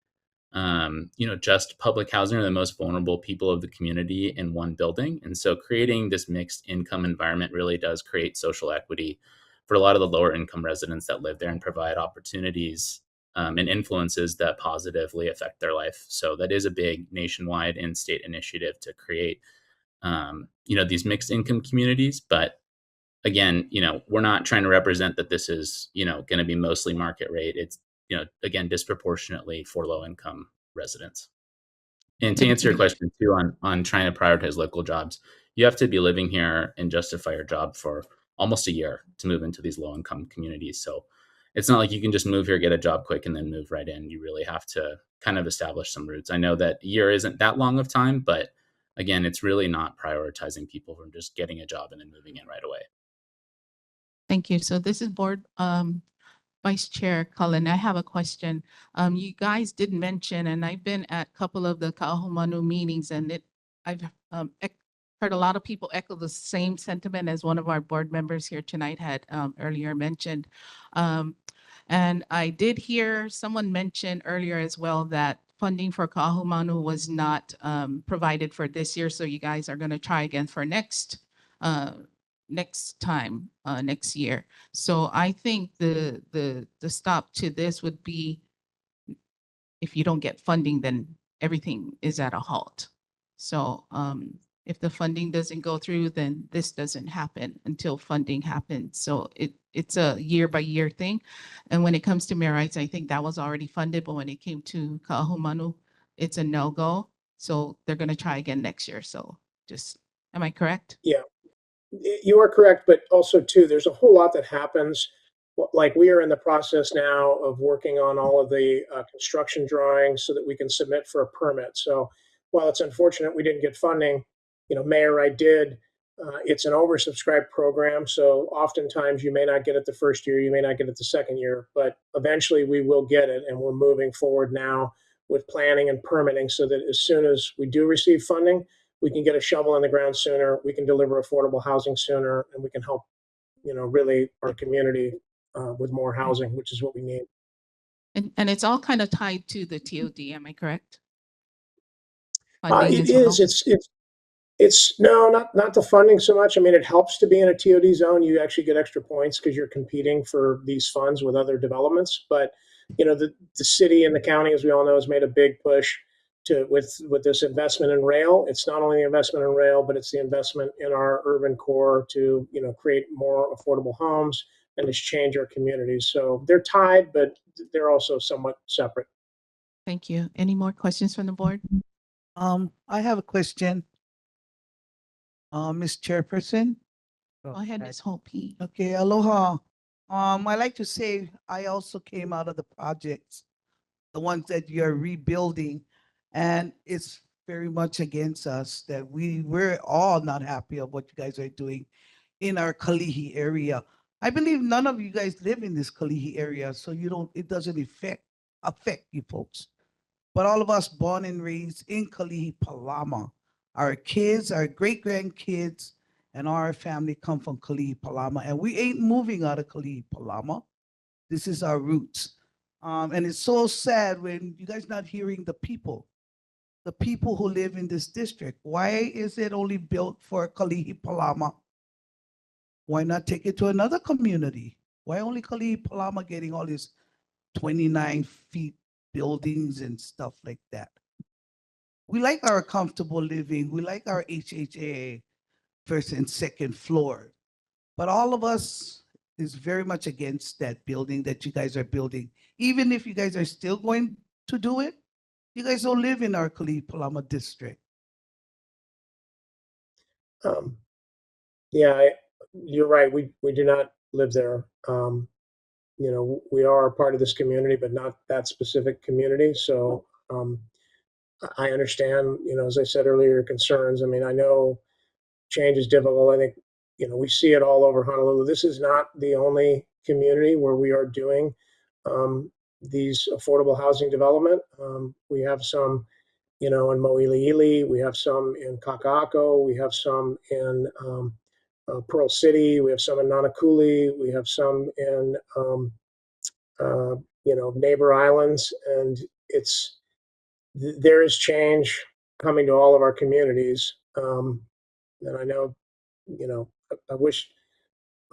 just public housing or the most vulnerable people of the community in one building. And so creating this mixed income environment really does create social equity for a lot of the lower income residents that live there, and provide opportunities and influences that positively affect their life. So that is a big nationwide and state initiative to create, these mixed income communities. But again, we're not trying to represent that this is, going to be mostly market rate. It's, again, disproportionately for low income residents. And to answer your question too, on trying to prioritize local jobs, you have to be living here and justify your job for almost a year to move into these low income communities. So it's not like you can just move here, get a job quick, and then move right in. You really have to kind of establish some roots. I know that a year isn't that long of time, but again, it's really not prioritizing people from just getting a job and then moving in right away. Thank you. So this is Board Vice Chair Cullen. I have a question. You guys did mention, and I've been at a couple of the Kahumanu meetings, and I've heard a lot of people echo the same sentiment as one of our board members here tonight had earlier mentioned. And I did hear someone mention earlier as well that funding for Kahumanu was not provided for this year. So you guys are going to try again for next time, next year. So I think the stop to this would be, if you don't get funding, then everything is at a halt. So if the funding doesn't go through, then this doesn't happen until funding happens. So it's a year by year thing. And when it comes to Marites, I think that was already funded, but when it came to Kahumanu, it's a no-go. So they're going to try again next year. So just, am I correct? Yeah. You are correct, but also too, there's a whole lot that happens. Like we are in the process now of working on all of the construction drawings so that we can submit for a permit. So while it's unfortunate we didn't get funding, Mayor, I did. It's an oversubscribed program, so oftentimes you may not get it the first year, you may not get it the second year, but eventually we will get it, and we're moving forward now with planning and permitting so that as soon as we do receive funding, we can get a shovel in the ground sooner, we can deliver affordable housing sooner, and we can help, really our community with more housing, which is what we need. And it's all kind of tied to the TOD, am I correct? Funding It as well? is. It's no, not the funding so much. I mean, it helps to be in a TOD zone. You actually get extra points because you're competing for these funds with other developments. But the city and the county, as we all know, has made a big push with this investment in rail. It's not only the investment in rail, but it's the investment in our urban core to create more affordable homes and just change our communities. So they're tied, but they're also somewhat separate. Thank you. Any more questions from the board? I have a question. Ms. Chairperson. Go ahead, Ms. Hope. Okay, aloha. I like to say I also came out of the projects, the ones that you're rebuilding, and it's very much against us that we're all not happy of what you guys are doing in our Kalihi area. I believe none of you guys live in this Kalihi area, so it doesn't affect you folks. But all of us born and raised in Kalihi-Pālama, our kids, our great-grandkids, and our family come from Kalihi-Pālama, and we ain't moving out of Kalihi-Pālama. This is our roots. And it's so sad when you guys not hearing the people who live in this district. Why is it only built for Kalihi-Pālama? Why not take it to another community? Why only Kalihi-Pālama getting all these 29 feet buildings and stuff like that? We like our comfortable living. We like our HHA first and second floor. But all of us is very much against that building that you guys are building. Even if you guys are still going to do it, you guys don't live in our Kalihi-Pālama district. Yeah, you're right. We do not live there. We are a part of this community, but not that specific community. So I understand, as I said earlier, your concerns. I mean, I know change is difficult. I think, we see it all over Honolulu. This is not the only community where we are doing these affordable housing development. We have some, in Mo'iliili. We have some in Kaka'ako. We have some in Pearl City. We have some in Nanakuli. We have some in, neighbor islands. And there is change coming to all of our communities. And I know, I wish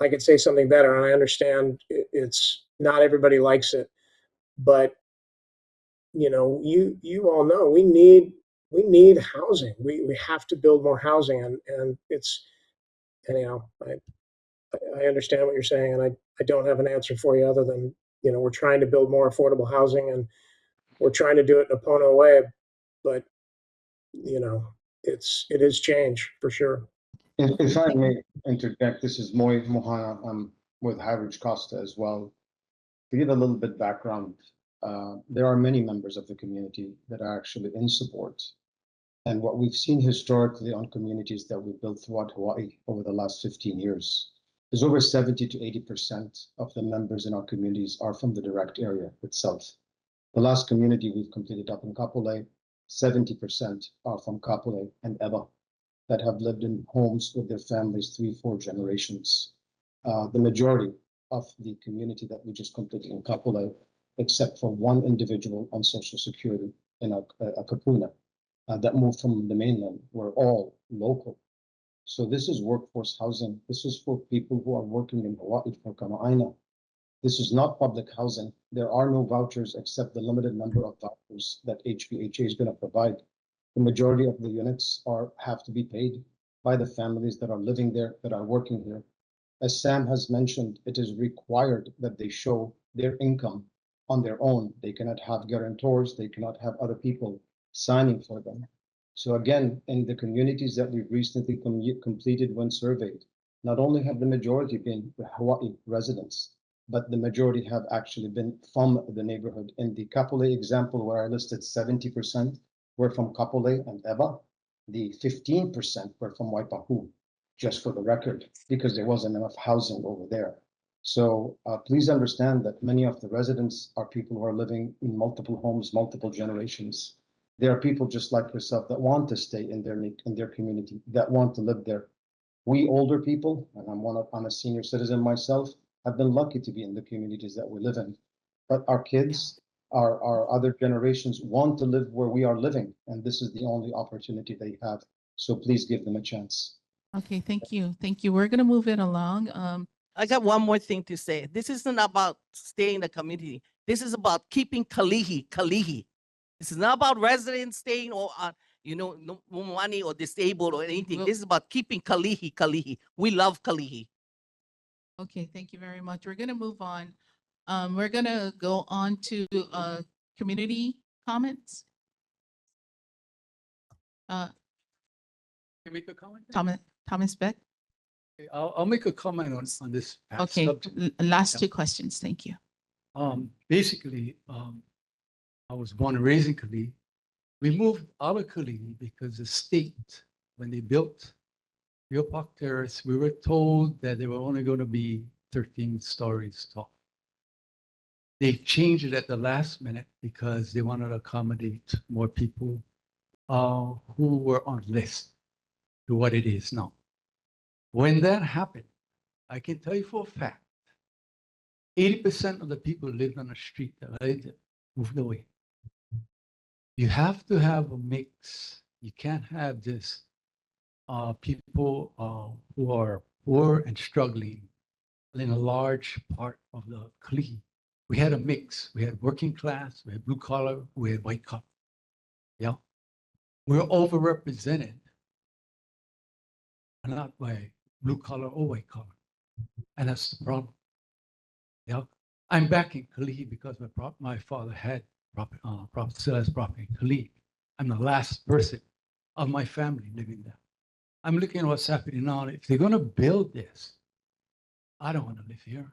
I could say something better. And I understand it's not everybody likes it, but you all know we need housing. We have to build more housing, and it's anyhow. I understand what you're saying, and I don't have an answer for you other than we're trying to build more affordable housing, and we're trying to do it in a Pono way, but it is change for sure. If I may interject, this is Moy Mohana. I'm with Harwich Costa as well. To give a little bit background, there are many members of the community that are actually in support. And what we've seen historically on communities that we've built throughout Hawaii over the last 15 years is over 70 to 80% of the members in our communities are from the direct area itself. The last community we've completed up in Kapolei, 70% are from Kapolei and Eva that have lived in homes with their families 3-4 generations. The majority of the community that we just completed in Kapolei, except for one individual on Social Security in a kapuna that moved from the mainland, were all local. So this is workforce housing. This is for people who are working in Hawaii for Kama'aina. This is not public housing. There are no vouchers except the limited number of vouchers that HPHA is going to provide. The majority of the units have to be paid by the families that are living there, that are working here. As Sam has mentioned, it is required that they show their income on their own. They cannot have guarantors. They cannot have other people signing for them. So again, in the communities that we've recently completed when surveyed, not only have the majority been Hawaii residents, but the majority have actually been from the neighborhood. In the Kapolei example, where I listed 70% were from Kapolei and Eba, the 15% were from Waipahu, just for the record, because there wasn't enough housing over there. So please understand that many of the residents are people who are living in multiple homes, multiple generations. There are people just like yourself that want to stay in their community, that want to live there. We older people, and I'm a senior citizen myself, have been lucky to be in the communities that we live in. But our kids, our other generations want to live where we are living, and this is the only opportunity they have. So please give them a chance. Okay, thank you. Thank you. We're gonna move it along. I got one more thing to say. This isn't about staying in the community. This is about keeping Kalihi. This is not about residents staying or no money or disabled or anything. Well- This is about keeping Kalihi. We love Kalihi. Okay, thank you very much. We're gonna move on. We're gonna go on to community comments. Can I make a comment? Thomas Beck. Okay, I'll make a comment on this. Okay, subject. last Yeah. 2 questions. Thank you. Basically, I was born and raised in Kalihi. We moved out of Kalihi because the state, when they built Rio Park Terrace, we were told that they were only going to be 13 stories tall. They changed it at the last minute because they wanted to accommodate more people who were on list to what it is now. When that happened, I can tell you for a fact, 80% of the people who lived on the street that I lived in moved away. You have to have a mix. You can't have just people who are poor and struggling in a large part of the Kalihi. We had a mix. We had working class, we had blue collar, we had white collar. Yeah. We're overrepresented, not by blue collar or white collar. And that's the problem. Yeah. I'm back in Kalihi because my father had still has property in Kalihi. I'm the last person of my family living there. I'm looking at what's happening now. If they're going to build this, I don't want to live here.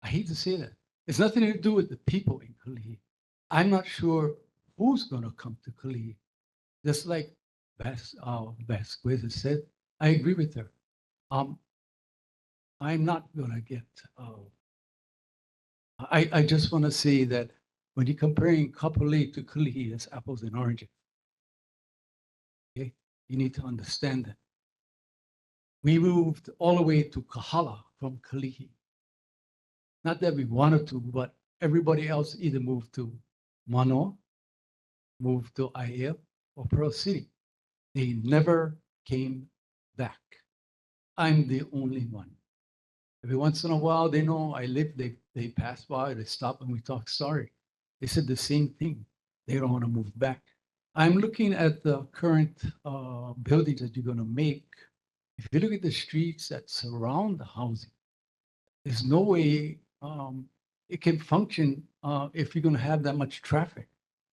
I hate to say that. It's nothing to do with the people in Kalihi. I'm not sure who's going to come to Kalihi. Just like Vasquez has said, I agree with her. I'm not going to get. I just want to say that when you're comparing Kapolei to Kalihi, it's apples and oranges. Okay, you need to understand that. We moved all the way to Kahala from Kalihi. Not that we wanted to, but everybody else either moved to Manoa, moved to Aiea, or Pearl City. They never came back. I'm the only one. Every once in a while, they know I live, they pass by, they stop and we talk sorry. They said the same thing. They don't want to move back. I'm looking at the current buildings that you're going to make. If you look at the streets that surround the housing, there's no way it can function if you're going to have that much traffic.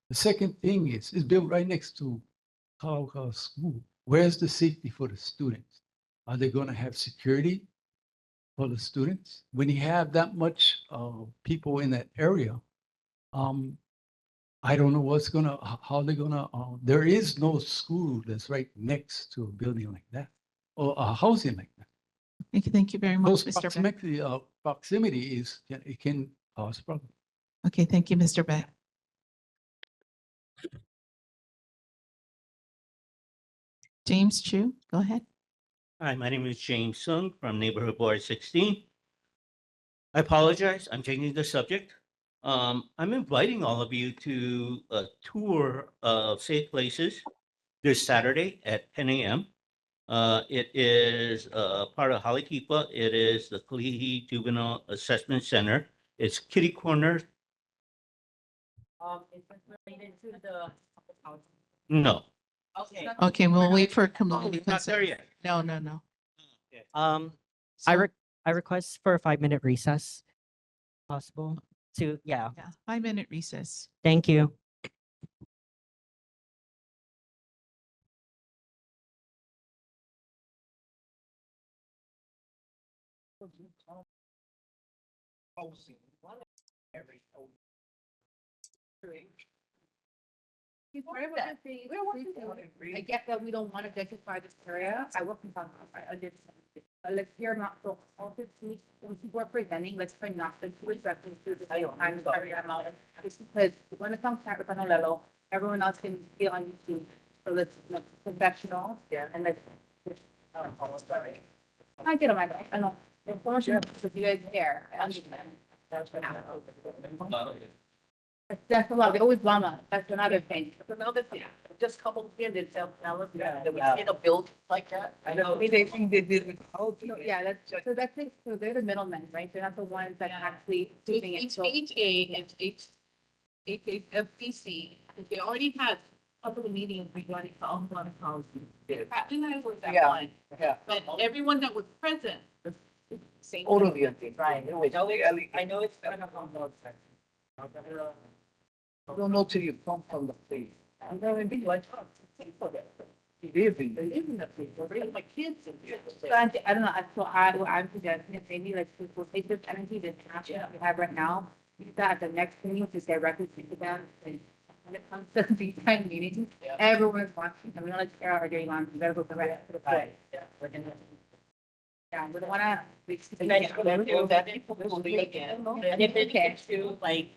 The second thing is, it's built right next to Kalakaua School. Where's the safety for the students? Are they going to have security for the students? When you have that much people in that area, I don't know what's gonna, how they're gonna, there is no school that's right next to a building like that or a housing like that. Thank you very much, Close Mr. Beck. proximity is, it can cause problems. Okay, thank you, Mr. Beck. James Chu, go ahead. Hi, my name is James Sung from Neighborhood Board 16. I apologize, I'm changing the subject. I'm inviting all of you to a tour of Safe Places this Saturday at 10 a.m. It is part of Kalihi-Pālama. It is the Kalihi Juvenile Assessment Center. It's kitty corner. Is it related to the? No. Okay. Okay, we'll wait for community Not consent. there yet. No. I request for a 5-minute recess. Possible to, yeah. 5-minute recess. Thank you. I get that we don't want to gentrify this area. I work in town. I understand. But let's hear not so obviously when people are presenting, let's try not to respect to the time carry them out. Just because when it comes to Panalelo, everyone else can be on YouTube. So let's professional. Yeah. And let's I get them. I know. If you guys care, I understand. That's what happened. That's a lot. They always drama. That's another thing. That's another thing. Just a couple of kids in South Dallas, that we see a build like that. I know. They think they did with how. Yeah, that's, so that's it. So they're the middlemen, right? They're not the ones that actually doing it. So HA, it's HFPC. They already had a couple of meetings regarding all one of policies. Captain and I was that one. Yeah. But everyone that was present. Same. Totally. Right. I know it's kind of on both sides. I don't know till you come from the place. I'm gonna be like, oh, think for that. They live in that place. They have my kids in there. So I don't know. So I'm suggesting if maybe like people take this energy, this passion that we have right now, use that at the next meeting to directly think about it. When it comes to these kind of meetings, everyone's watching. And we don't like care our day long. We better go to the rest of the play. Yeah, we don't wanna. And then that people will be again. And if they can too, like.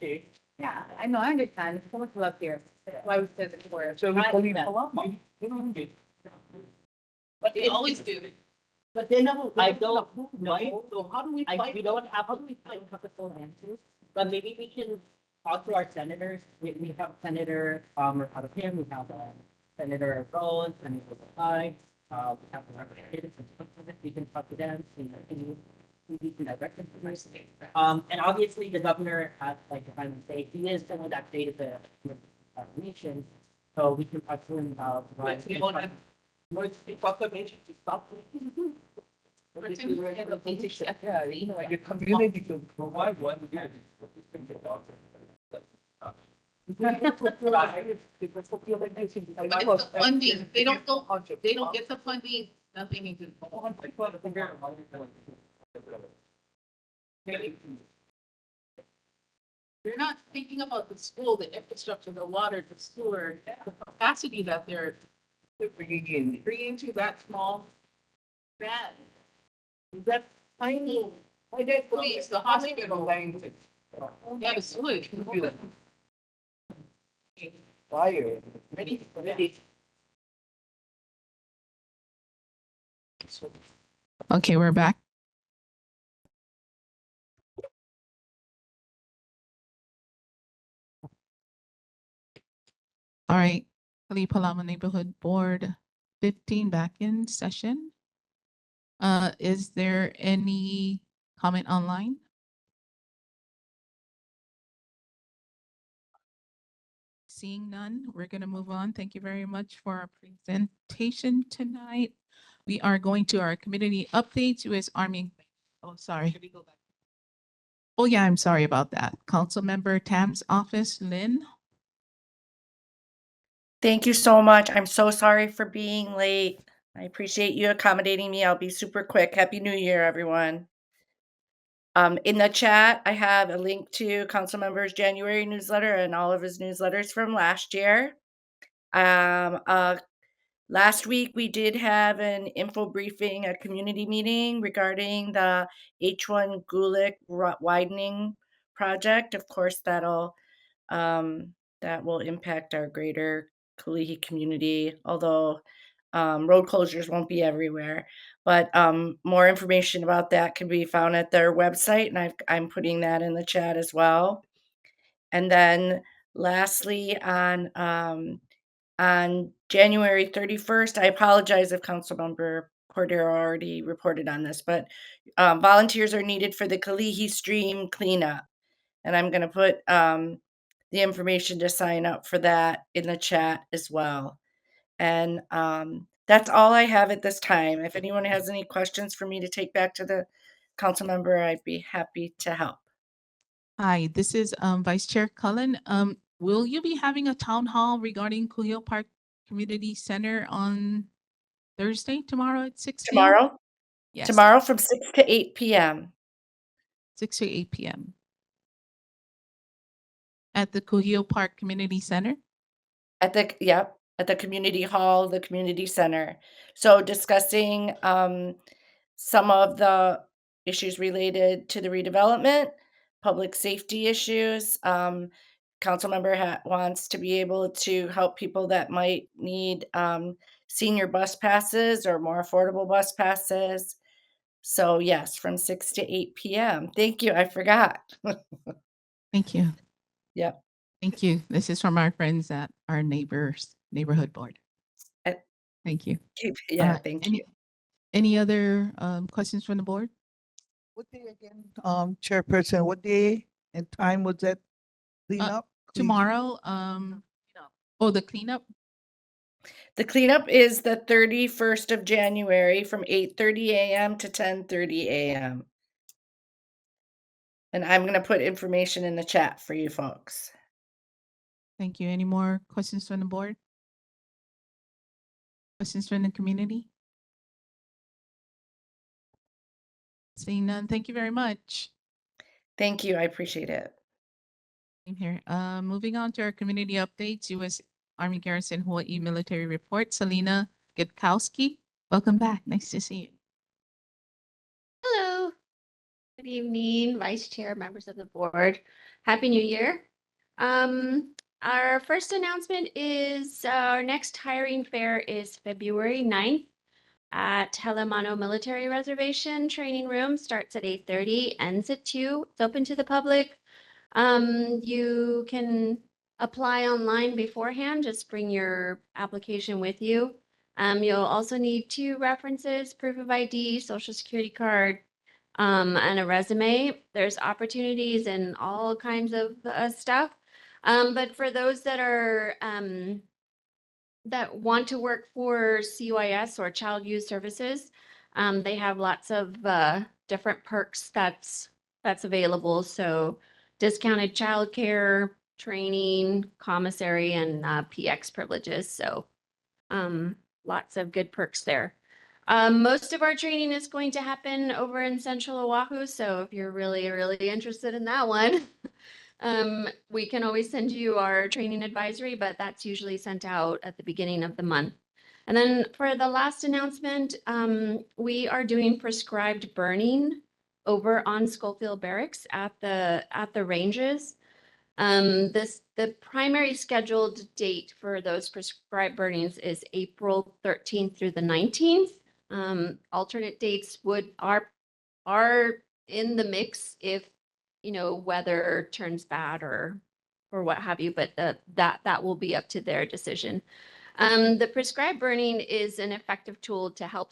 Yeah, I know, I understand. There's so much love here. That's why we said it before. So we Kalihi-Pālama. But they always do. But they never. I don't know. So how do we fight? We don't have, how do we fight the full answers? But maybe we can talk to our senators. We have Senator, out of him, we have Senator Rose, Senator Lai, we have the representatives. We can talk to them, we can direct them to my state. And obviously the governor has, like, if I would say, he is someone that created the nation. So we can talk to him about. You want to, the proclamation to stop. Yeah, you know, your community can provide one. But it's the funding, they don't get the funding, nothing you can. They're not thinking about the school, the infrastructure, the water, the sewer, the capacity that they're bringing to that small band. That tiny, I did police, the hospital language. Yeah, the sewage. Fire. Ready. Okay, we're back. All right, Kalihi-Pālama Neighborhood Board 15 back in session. Is there any comment online? Seeing none, we're going to move on. Thank you very much for our presentation tonight. We are going to our community updates, U.S. Army. Oh, sorry. Oh, yeah, I'm sorry about that. Councilmember Tam's office, Lynn. Thank you so much. I'm so sorry for being late. I appreciate you accommodating me. I'll be super quick. Happy New Year, everyone. In the chat, I have a link to Councilmember's January newsletter and all of his newsletters from last year. Last week, we did have an info briefing, a community meeting regarding the H1 Gulick widening project. Of course, that will impact our greater Kalihi community, although road closures won't be everywhere. But more information about that can be found at their website, and I'm putting that in the chat as well. And then lastly, on January 31st, I apologize if Councilmember Cordero already reported on this, but volunteers are needed for the Kalihi Stream cleanup. And I'm going to put the information to sign up for that in the chat as well. And that's all I have at this time. If anyone has any questions for me to take back to the council member, I'd be happy to help. Hi, this is Vice Chair Cullen. Will you be having a town hall regarding Kuyo Park Community Center on Thursday, tomorrow at 6 p.m.? Tomorrow? Yes. Tomorrow from 6 to 8 p.m. 6 to 8 p.m. At the Cohill Park Community Center. At the community hall, the community center. So discussing some of the issues related to the redevelopment, public safety issues. Council member wants to be able to help people that might need senior bus passes or more affordable bus passes. So yes, from 6 to 8 p.m. Thank you. I forgot. Thank you. Yep. Thank you. This is from our friends at our neighborhood board. Uh, Thank you. Yeah, thank you. Any other questions from the board? What day again? Chairperson, what day and time was that cleanup? Tomorrow, the cleanup. The cleanup is the 31st of January from 8:30 a.m. to 10:30 a.m. And I'm going to put information in the chat for you folks. Thank you. Any more questions from the board? Questions from the community? Seeing none, thank you very much. Thank you. I appreciate it. Same here. Moving on to our community updates, U.S. Army Garrison Hawaii Military Report. Selena Gitkowski, welcome back. Nice to see you. Hello. Good evening, Vice Chair, members of the board. Happy New Year. Our first announcement is our next hiring fair is February 9th at Helemano Military Reservation Training Room. Starts at 8:30, ends at 2. It's open to the public. You can apply online beforehand. Just bring your application with you. You'll also need 2 references, proof of ID, social security card, and a resume. There's opportunities and all kinds of stuff. But for those that are that want to work for CYS or Child Youth Services, they have lots of different perks that's available. So discounted childcare, training, commissary, and PX privileges. So lots of good perks there. Most of our training is going to happen over in Central Oahu. So if you're really, really interested in that one, we can always send you our training advisory, but that's usually sent out at the beginning of the month. And then for the last announcement, we are doing prescribed burning over on Schofield Barracks at the ranges. The primary scheduled date for those prescribed burnings is April 13th through the 19th. Alternate dates are in the mix if weather turns bad or what have you, but that will be up to their decision. The prescribed burning is an effective tool to help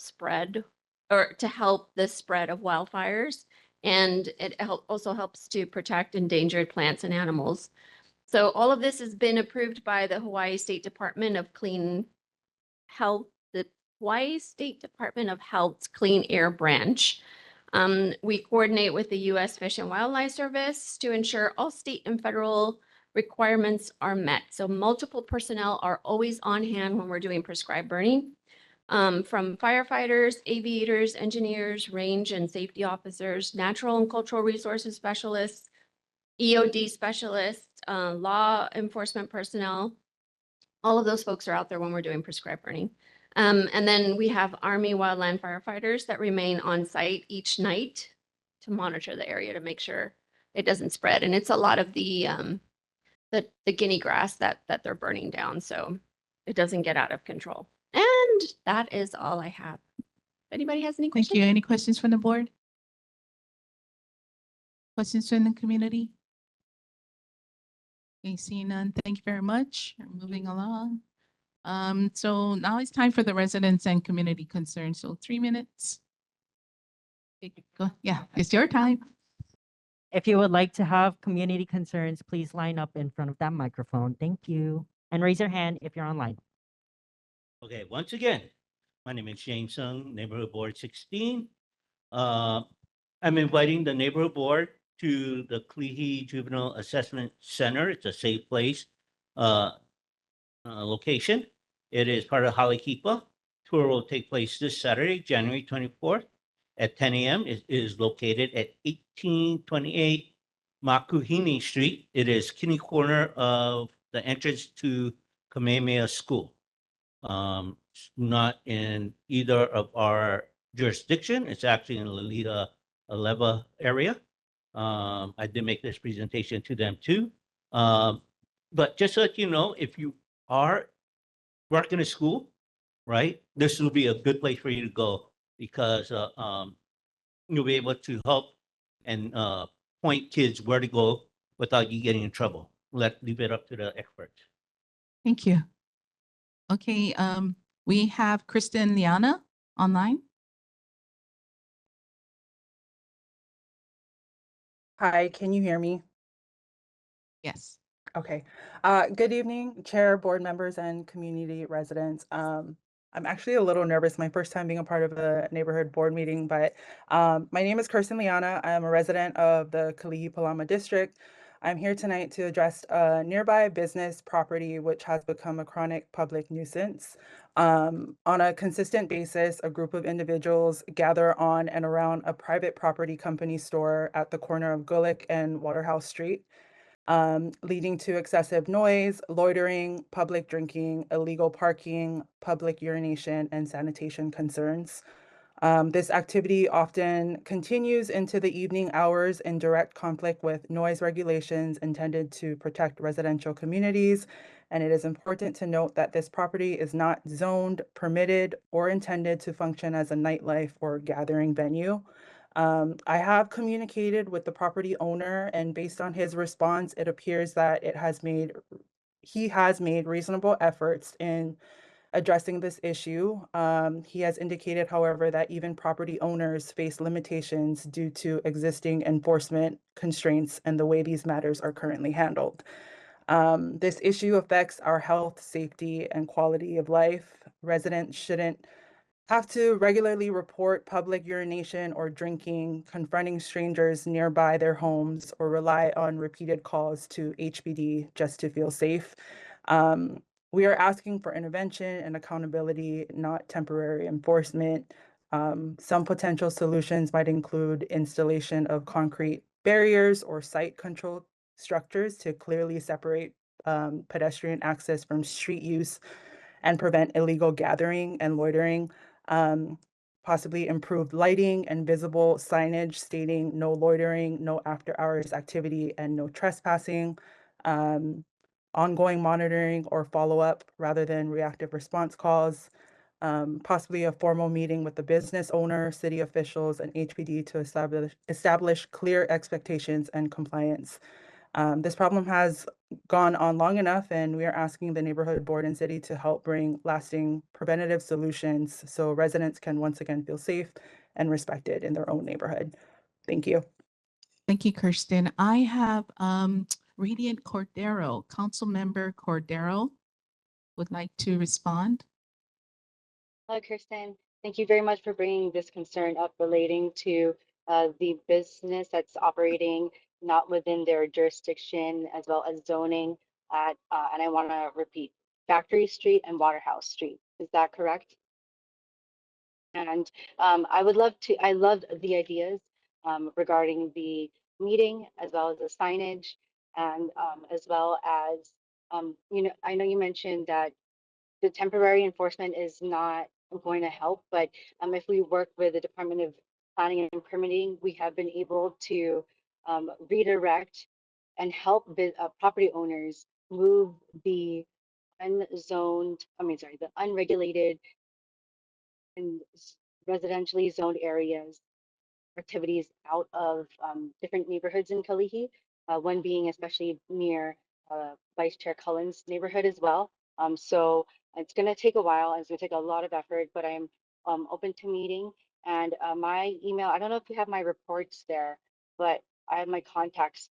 the spread of wildfires, and it also helps to protect endangered plants and animals. So all of this has been approved by the Hawaii State Department of Clean Health, the Hawaii State Department of Health's Clean Air Branch. We coordinate with the U.S. Fish and Wildlife Service to ensure all state and federal requirements are met. So multiple personnel are always on hand when we're doing prescribed burning, from firefighters, aviators, engineers, range and safety officers, natural and cultural resources specialists, EOD specialists, law enforcement personnel. All of those folks are out there when we're doing prescribed burning. And then we have Army wildland firefighters that remain on site each night to monitor the area to make sure it doesn't spread. And it's a lot of the guinea grass that they're burning down, so it doesn't get out of control. And that is all I have. If anybody has any questions? Thank you. Any questions from the board? Questions from the community? Okay, seeing none, thank you very much. Moving along. So now it's time for the residents and community concerns. So 3 minutes. Go. Yeah, it's your time. If you would like to have community concerns, please line up in front of that microphone. Thank you. And raise your hand if you're online. Okay, once again, my name is James Sung, Neighborhood Board 16. I'm inviting the neighborhood board to the Kalihi Juvenile Assessment Center. It's a safe place location. It is part of Kalihi-Pālama. Tour will take place this Saturday, January 24th. at 10 a.m. It is located at 1828 Makuhini Street. It is kitty corner of the entrance to Kamehameha School. It's not in either of our jurisdiction. It's actually in Lolita Aleva area. I did make this presentation to them too. But just so that you know, if you are working in a school, right, this will be a good place for you to go because you'll be able to help and point kids where to go without you getting in trouble. Leave it up to the experts. Thank you. Okay, we have Kristen Liana online. Hi, can you hear me? Yes. Okay. Good evening, Chair, board members, and community residents. I'm actually a little nervous, my first time being a part of a neighborhood board meeting, but my name is Kirsten Liana. I am a resident of the Kalihi-Pālama district. I'm here tonight to address a nearby business property which has become a chronic public nuisance. On a consistent basis, a group of individuals gather on and around a private property company store at the corner of Gulick and Waterhouse Street, leading to excessive noise, loitering, public drinking, illegal parking, public urination, and sanitation concerns. This activity often continues into the evening hours in direct conflict with noise regulations intended to protect residential communities. And it is important to note that this property is not zoned, permitted, or intended to function as a nightlife or gathering venue. I have communicated with the property owner, and based on his response, it appears that he has made reasonable efforts in addressing this issue. He has indicated, however, that even property owners face limitations due to existing enforcement constraints and the way these matters are currently handled. This issue affects our health, safety, and quality of life. Residents shouldn't have to regularly report public urination or drinking, confronting strangers nearby their homes, or rely on repeated calls to HPD just to feel safe. We are asking for intervention and accountability, not temporary enforcement. Some potential solutions might include installation of concrete barriers or site control structures to clearly separate pedestrian access from street use and prevent illegal gathering and loitering. Possibly improved lighting and visible signage stating no loitering, no after hours activity, and no trespassing. Ongoing monitoring or follow-up rather than reactive response calls. Possibly a formal meeting with the business owner, city officials, and HPD to establish clear expectations and compliance. This problem has gone on long enough, and we are asking the neighborhood board and city to help bring lasting preventative solutions so residents can once again feel safe and respected in their own neighborhood. Thank you. Thank you, Kirsten. I have Radiant Cordero, Councilmember Cordero would like to respond. Hello, Kirsten. Thank you very much for bringing this concern up relating to the business that's operating not within their jurisdiction, as well as zoning at, and I want to repeat, Factory Street and Waterhouse Street. Is that correct? And I loved the ideas regarding the meeting, as well as the signage, and as well as, I know you mentioned that the temporary enforcement is not going to help, but if we work with the Department of Planning and Permitting, we have been able to redirect and help property owners move the the unregulated and residentially zoned areas activities out of different neighborhoods in Kalihi, one being especially near Vice Chair Cullen's neighborhood as well. So it's going to take a while and it's going to take a lot of effort, but I'm open to meeting. And my email, I don't know if you have my reports there, but I have my contacts.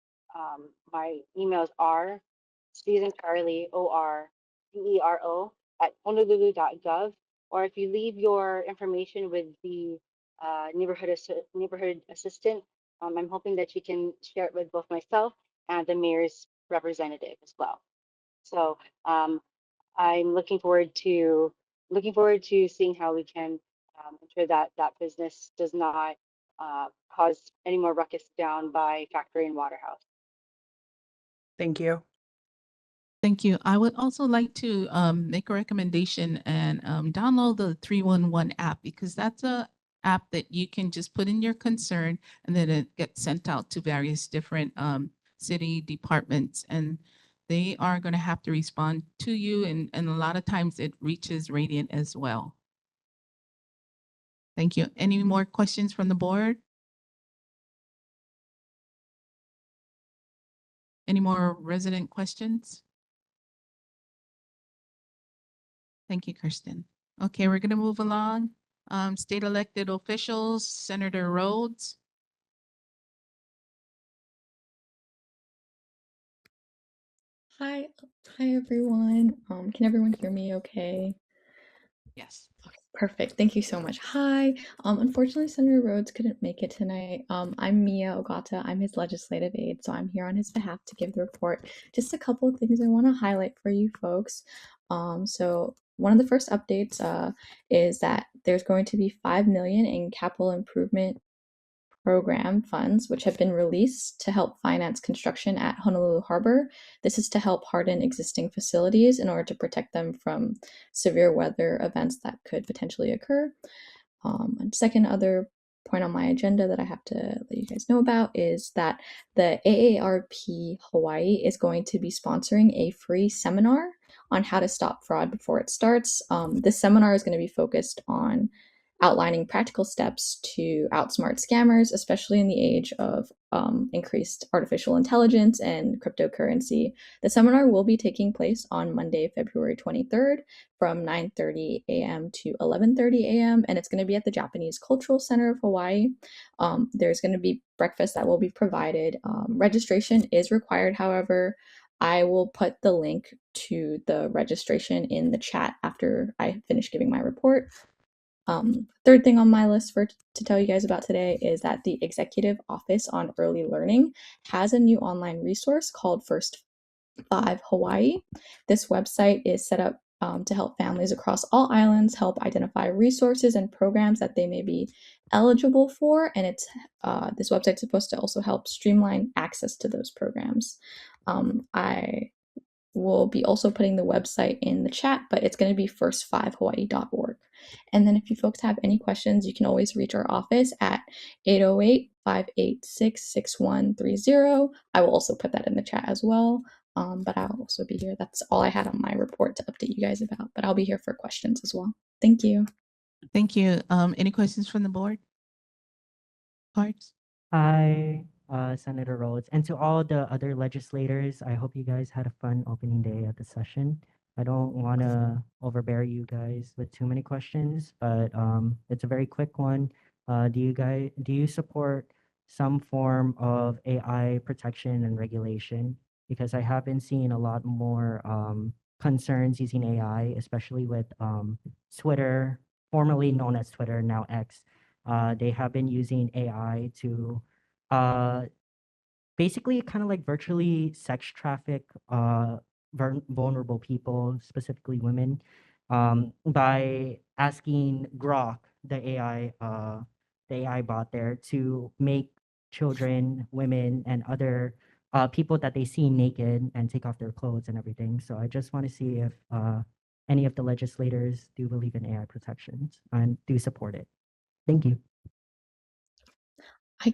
My emails are Susan Carly, ORDERO at honolulu.gov. Or if you leave your information with the neighborhood assistant, I'm hoping that you can share it with both myself and the mayor's representative as well. So I'm looking forward to seeing how we can ensure that that business does not cause any more ruckus down by Factory and Waterhouse. Thank you. Thank you. I would also like to make a recommendation and download the 311 app, because that's a app that you can just put in your concern and then it gets sent out to various different city departments, and they are going to have to respond to you, and a lot of times it reaches Radiant as well. Thank you. Any more questions from the board? Any more resident questions? Thank you, Kirsten. Okay, we're gonna move along. State elected officials, Senator Rhodes. Hi, hi everyone. Can everyone hear me okay? Yes. Okay, perfect. Thank you so much. Hi. Unfortunately, Senator Rhodes couldn't make it tonight. I'm Mia Ogata. I'm his legislative aide, so I'm here on his behalf to give the report. Just a couple of things I want to highlight for you folks. So one of the first updates is that there's going to be $5 million in capital improvement program funds, which have been released to help finance construction at Honolulu Harbor. This is to help harden existing facilities in order to protect them from severe weather events that could potentially occur. And second other point on my agenda that I have to let you guys know about is that the AARP Hawaii is going to be sponsoring a free seminar on how to stop fraud before it starts. This seminar is going to be focused on outlining practical steps to outsmart scammers, especially in the age of increased artificial intelligence and cryptocurrency. The seminar will be taking place on Monday, February 23rd from 9:30 a.m. to 11:30 a.m. and it's going to be at the Japanese Cultural Center of Hawaii. There's going to be breakfast that will be provided. Registration is required, however. I will put the link to the registration in the chat after I finish giving my report. Third thing on my list to tell you guys about today is that the Executive Office on Early Learning has a new online resource called First 5 Hawaii. This website is set up to help families across all islands help identify resources and programs that they may be eligible for, and it's this website's supposed to also help streamline access to those programs. I will be also putting the website in the chat, but it's going to be first5hawaii.org. And then if you folks have any questions, you can always reach our office at 808-586-6130. I will also put that in the chat as well. But I'll also be here. That's all I had on my report to update you guys about, but I'll be here for questions as well. Thank you. Thank you. Any questions from the board? Parks? Hi, Senator Rhodes, and to all the other legislators, I hope you guys had a fun opening day at the session. I don't want to overbear you guys with too many questions, but it's a very quick one. Do you support some form of AI protection and regulation? Because I have been seeing a lot more concerns using AI, especially with Twitter, formerly known as Twitter, now X. They have been using AI to uh, basically kind of like virtually sex traffic vulnerable people, specifically women, by asking Grok, the AI bot there, to make children, women, and other people that they see naked and take off their clothes and everything. So I just want to see if any of the legislators do believe in AI protections and do support it. Thank you. I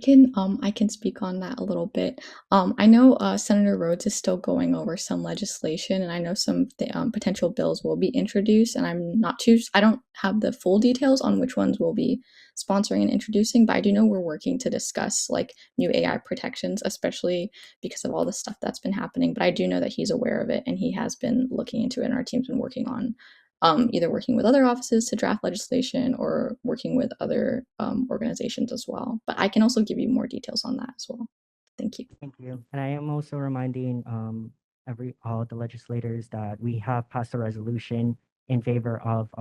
can speak on that a little bit. I know Senator Rhodes is still going over some legislation, and I know some potential bills will be introduced. And I don't have the full details on which ones we'll be sponsoring and introducing, but I do know we're working to discuss like new AI protections, especially because of all the stuff that's been happening. But I do know that he's aware of it, and he has been looking into it, and our team's been working on either working with other offices to draft legislation or working with other organizations as well. But I can also give you more details on that as well. Thank you. Thank you. And I am also reminding all the legislators that we have passed a resolution in favor of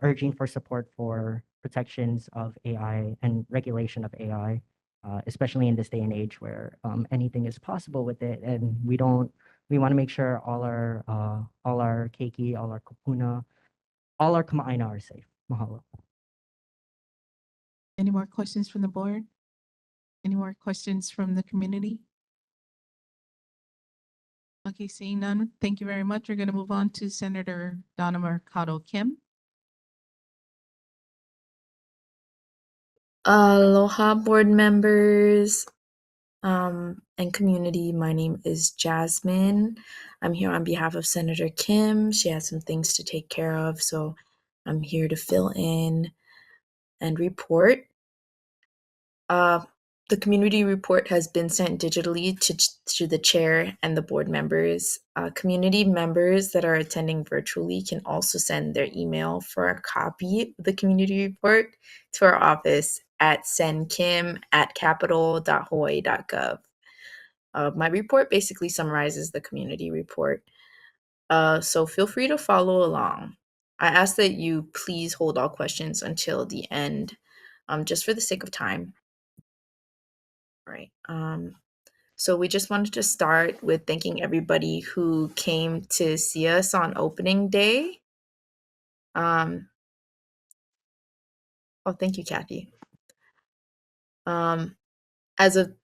urging for support for protections of AI and regulation of AI, especially in this day and age where anything is possible with it, and we want to make sure all our keiki, all our kupuna, all our kamaaina are safe. Mahalo. Any more questions from the board? Any more questions from the community? Okay, seeing none, thank you very much. We're going to move on to Senator Donna Mercado Kim. Aloha, board members and community. My name is Jasmine. I'm here on behalf of Senator Kim. She has some things to take care of, so I'm here to fill in and report. The community report has been sent digitally to the chair and the board members. Community members that are attending virtually can also send their email for a copy of the community report to our office at sendkim@capital.hawaii.gov. My report basically summarizes the community report. So feel free to follow along. I ask that you please hold all questions until the end, just for the sake of time. Right. So we just wanted to start with thanking everybody who came to see us on opening day. Oh, thank you, Kathy. As of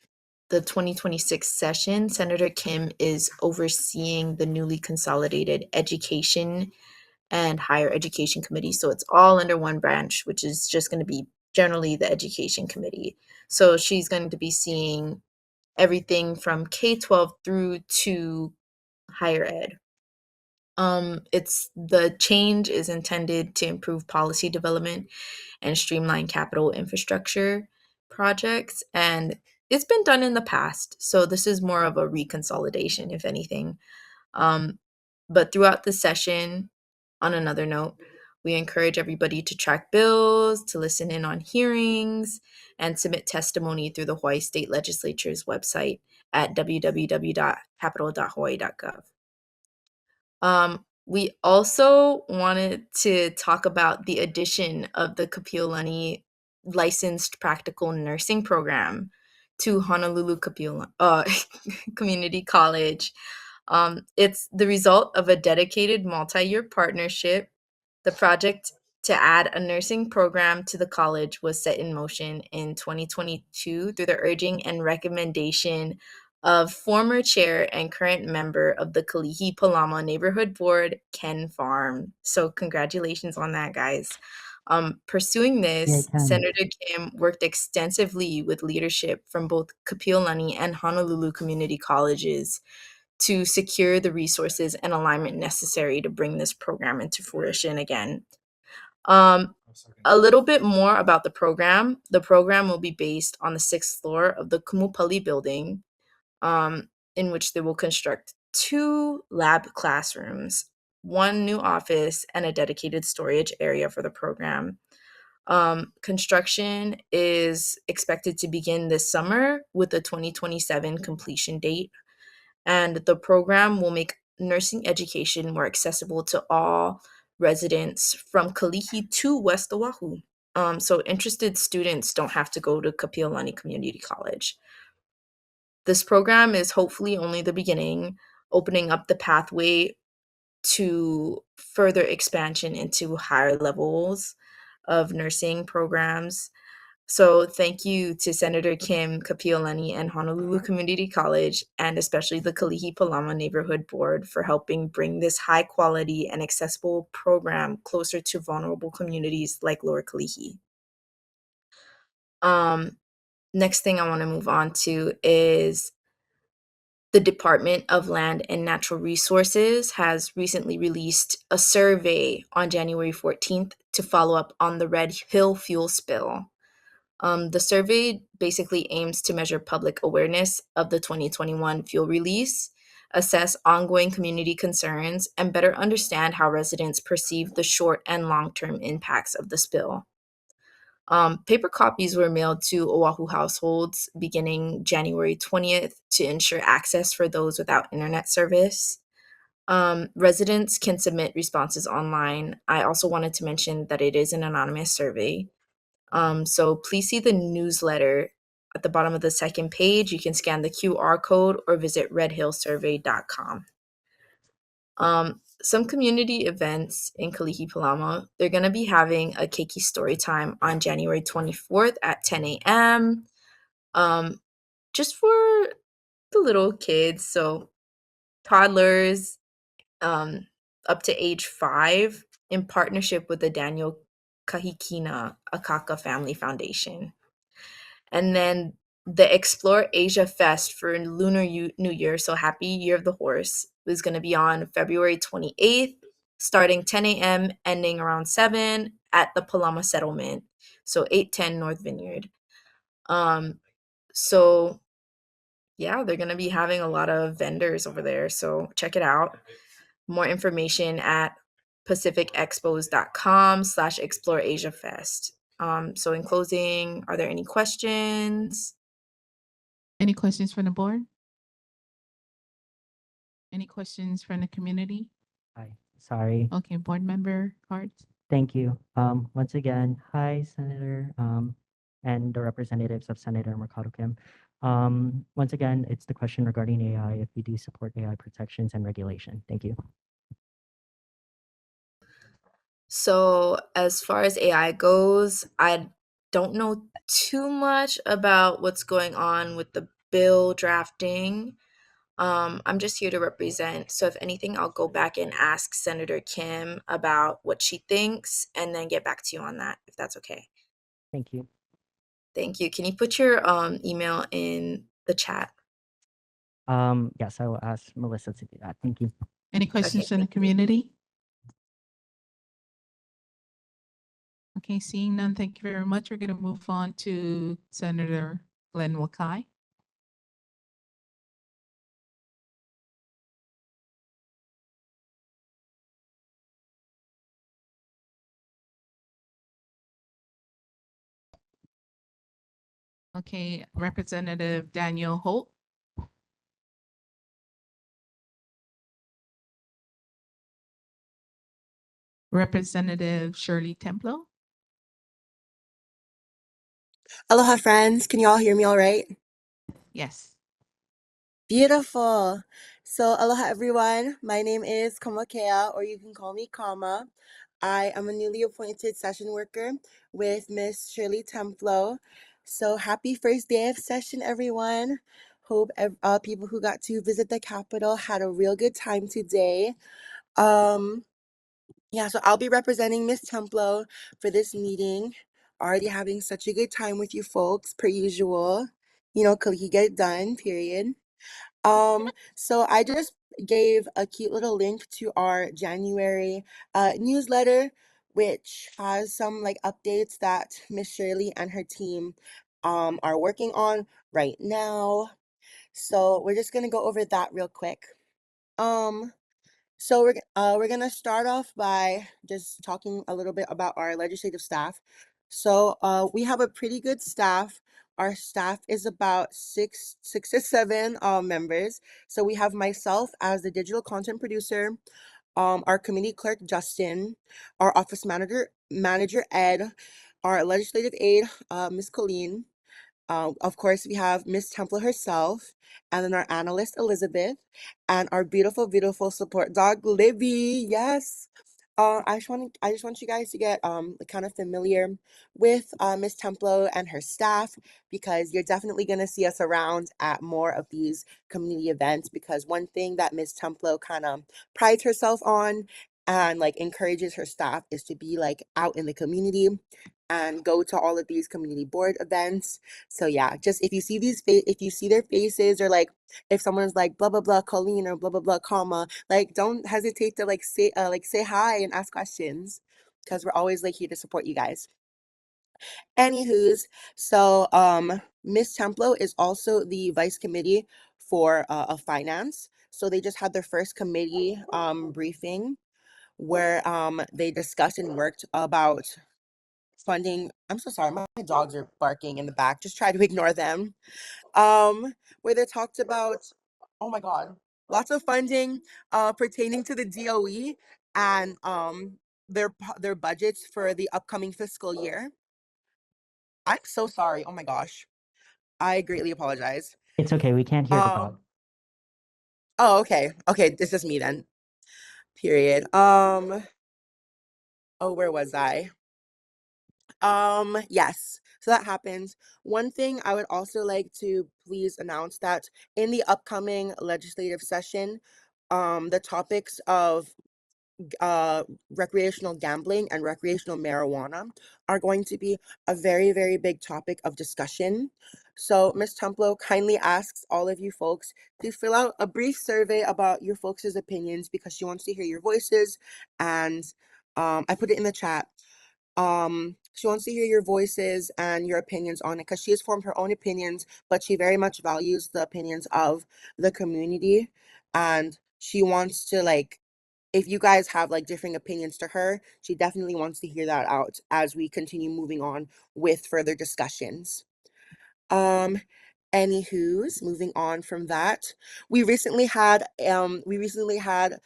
the 2026 session, Senator Kim is overseeing the newly consolidated Education and Higher Education Committee. So it's all under one branch, which is just going to be generally the Education Committee. So she's going to be seeing everything from K-12 through to higher ed. The change is intended to improve policy development and streamline capital infrastructure projects, and it's been done in the past. So this is more of a reconsolidation, if anything. But throughout the session, on another note, we encourage everybody to track bills, to listen in on hearings, and submit testimony through the Hawaii State Legislature's website at www.capital.hawaii.gov. We also wanted to talk about the addition of the Kapiolani licensed practical nursing program to Honolulu Community College. It's the result of a dedicated multi-year partnership. The project to add a nursing program to the college was set in motion in 2022 through the urging and recommendation of former chair and current member of the Kalihi-Pālama Neighborhood Board, Ken Farm. So congratulations on that, guys. Pursuing this, Ken. Senator Kim worked extensively with leadership from both Kapiolani and Honolulu community colleges to secure the resources and alignment necessary to bring this program into fruition again. A little bit more about the program. The program will be based on the 6th floor of the Kumupali building, in which they will construct 2 lab classrooms, 1 new office, and a dedicated storage area for the program. Construction is expected to begin this summer with a 2027 completion date. And the program will make nursing education more accessible to all residents from Kalihi to West Oahu. So interested students don't have to go to Kapiolani Community College. This program is hopefully only the beginning, opening up the pathway to further expansion into higher levels of nursing programs. So thank you to Senator Kim, Kapiolani, and Honolulu Community College, and especially the Kalihi-Pālama Neighborhood Board for helping bring this high quality and accessible program closer to vulnerable communities like Lower Kalihi. Next thing I want to move on to is the Department of Land and Natural Resources has recently released a survey on January 14th to follow up on the Red Hill fuel spill. The survey basically aims to measure public awareness of the 2021 fuel release, assess ongoing community concerns, and better understand how residents perceive the short and long-term impacts of the spill. Paper copies were mailed to Oahu households beginning January 20th to ensure access for those without internet service. Residents can submit responses online. I also wanted to mention that it is an anonymous survey. So please see the newsletter at the bottom of the second page. You can scan the QR code or visit redhillsurvey.com. some community events in Kalihi-Pālama. They're going to be having a Keiki story time on January 24th at 10 a.m. Just for the little kids, so toddlers up to age 5, in partnership with the Daniel Kahikina Akaka Family Foundation. And then the Explore Asia Fest for Lunar New Year, so Happy Year of the Horse, is going to be on February 28th, starting 10 a.m., ending around 7 at the Palama Settlement, so 810 North Vineyard. So yeah, they're going to be having a lot of vendors over there, so check it out. More information at pacificexpos.com/Explore Asia Fest. So in closing, are there any questions? Any questions from the board? Any questions from the community? Hi, sorry. Okay, board member cards. Thank you. Once again, hi, Senator, and the representatives of Senator Mercado Kim. Once again, it's the question regarding AI, if you do support AI protections and regulation. Thank you. So as far as AI goes, I don't know too much about what's going on with the bill drafting. I'm just here to represent. So if anything, I'll go back and ask Senator Kim about what she thinks and then get back to you on that, if that's okay. Thank you. Thank you. Can you put your email in the chat? Yes, I will ask Melissa to do that. Thank you. Any questions from the community? Okay, seeing none, thank you very much. We're going to move on to Senator Glenn Wakai. Okay, Representative Daniel Holt. Representative Shirley Templo. Aloha, friends. Can you all hear me all right? Yes. Beautiful. So, aloha, everyone. My name is Kamakea, or you can call me Kama. I am a newly appointed session worker with Miss Shirley Templo. So, happy first day of session, everyone. Hope people who got to visit the Capitol had a real good time today. Yeah, so I'll be representing Miss Templo for this meeting. Already having such a good time with you folks, per usual. You know, Kalihi get it done, period. So I just gave a cute little link to our January newsletter, which has some like updates that Miss Shirley and her team are working on right now. So we're just gonna go over that real quick. So we're gonna start off by just talking a little bit about our legislative staff. So we have a pretty good staff. Our staff is about six to seven members. So we have myself as the digital content producer, our committee clerk Justin, our office manager Ed, our legislative aide Miss Colleen. Of course, we have Miss Templo herself, and then our analyst Elizabeth, and our beautiful, beautiful support dog Libby. Yes. I just want you guys to get kind of familiar with Miss Templo and her staff, because you're definitely gonna see us around at more of these community events, because one thing that Miss Templo kind of prides herself on and like encourages her staff is to be like out in the community and go to all of these community board events. So yeah, just if you see if you see their faces, or like if someone's like blah blah blah Colleen or blah blah blah comma, like don't hesitate to like say hi and ask questions, because we're always like here to support you guys. Anywho's, so Miss Templo is also the vice committee for finance. So they just had their first committee briefing where they discussed and worked about funding. I'm so sorry, my dogs are barking in the back. Just try to ignore them. Where they talked about, oh my God, lots of funding pertaining to the DOE and their budgets for the upcoming fiscal year. I'm so sorry. Oh my gosh. I greatly apologize. It's okay. We can't hear the dog. Oh, okay. Okay, it's just me then. Period. Oh, where was I? Yes. So that happens. One thing I would also like to please announce that in the upcoming legislative session, the topics of recreational gambling and recreational marijuana are going to be a very, very big topic of discussion. So Ms. Templo kindly asks all of you folks to fill out a brief survey about your folks' opinions because she wants to hear your voices. And I put it in the chat. She wants to hear your voices and your opinions on it because she has formed her own opinions, but she very much values the opinions of the community. And she wants to, like, if you guys have like differing opinions to her, she definitely wants to hear that out as we continue moving on with further discussions. Um, Anywho's moving on from that, we recently had the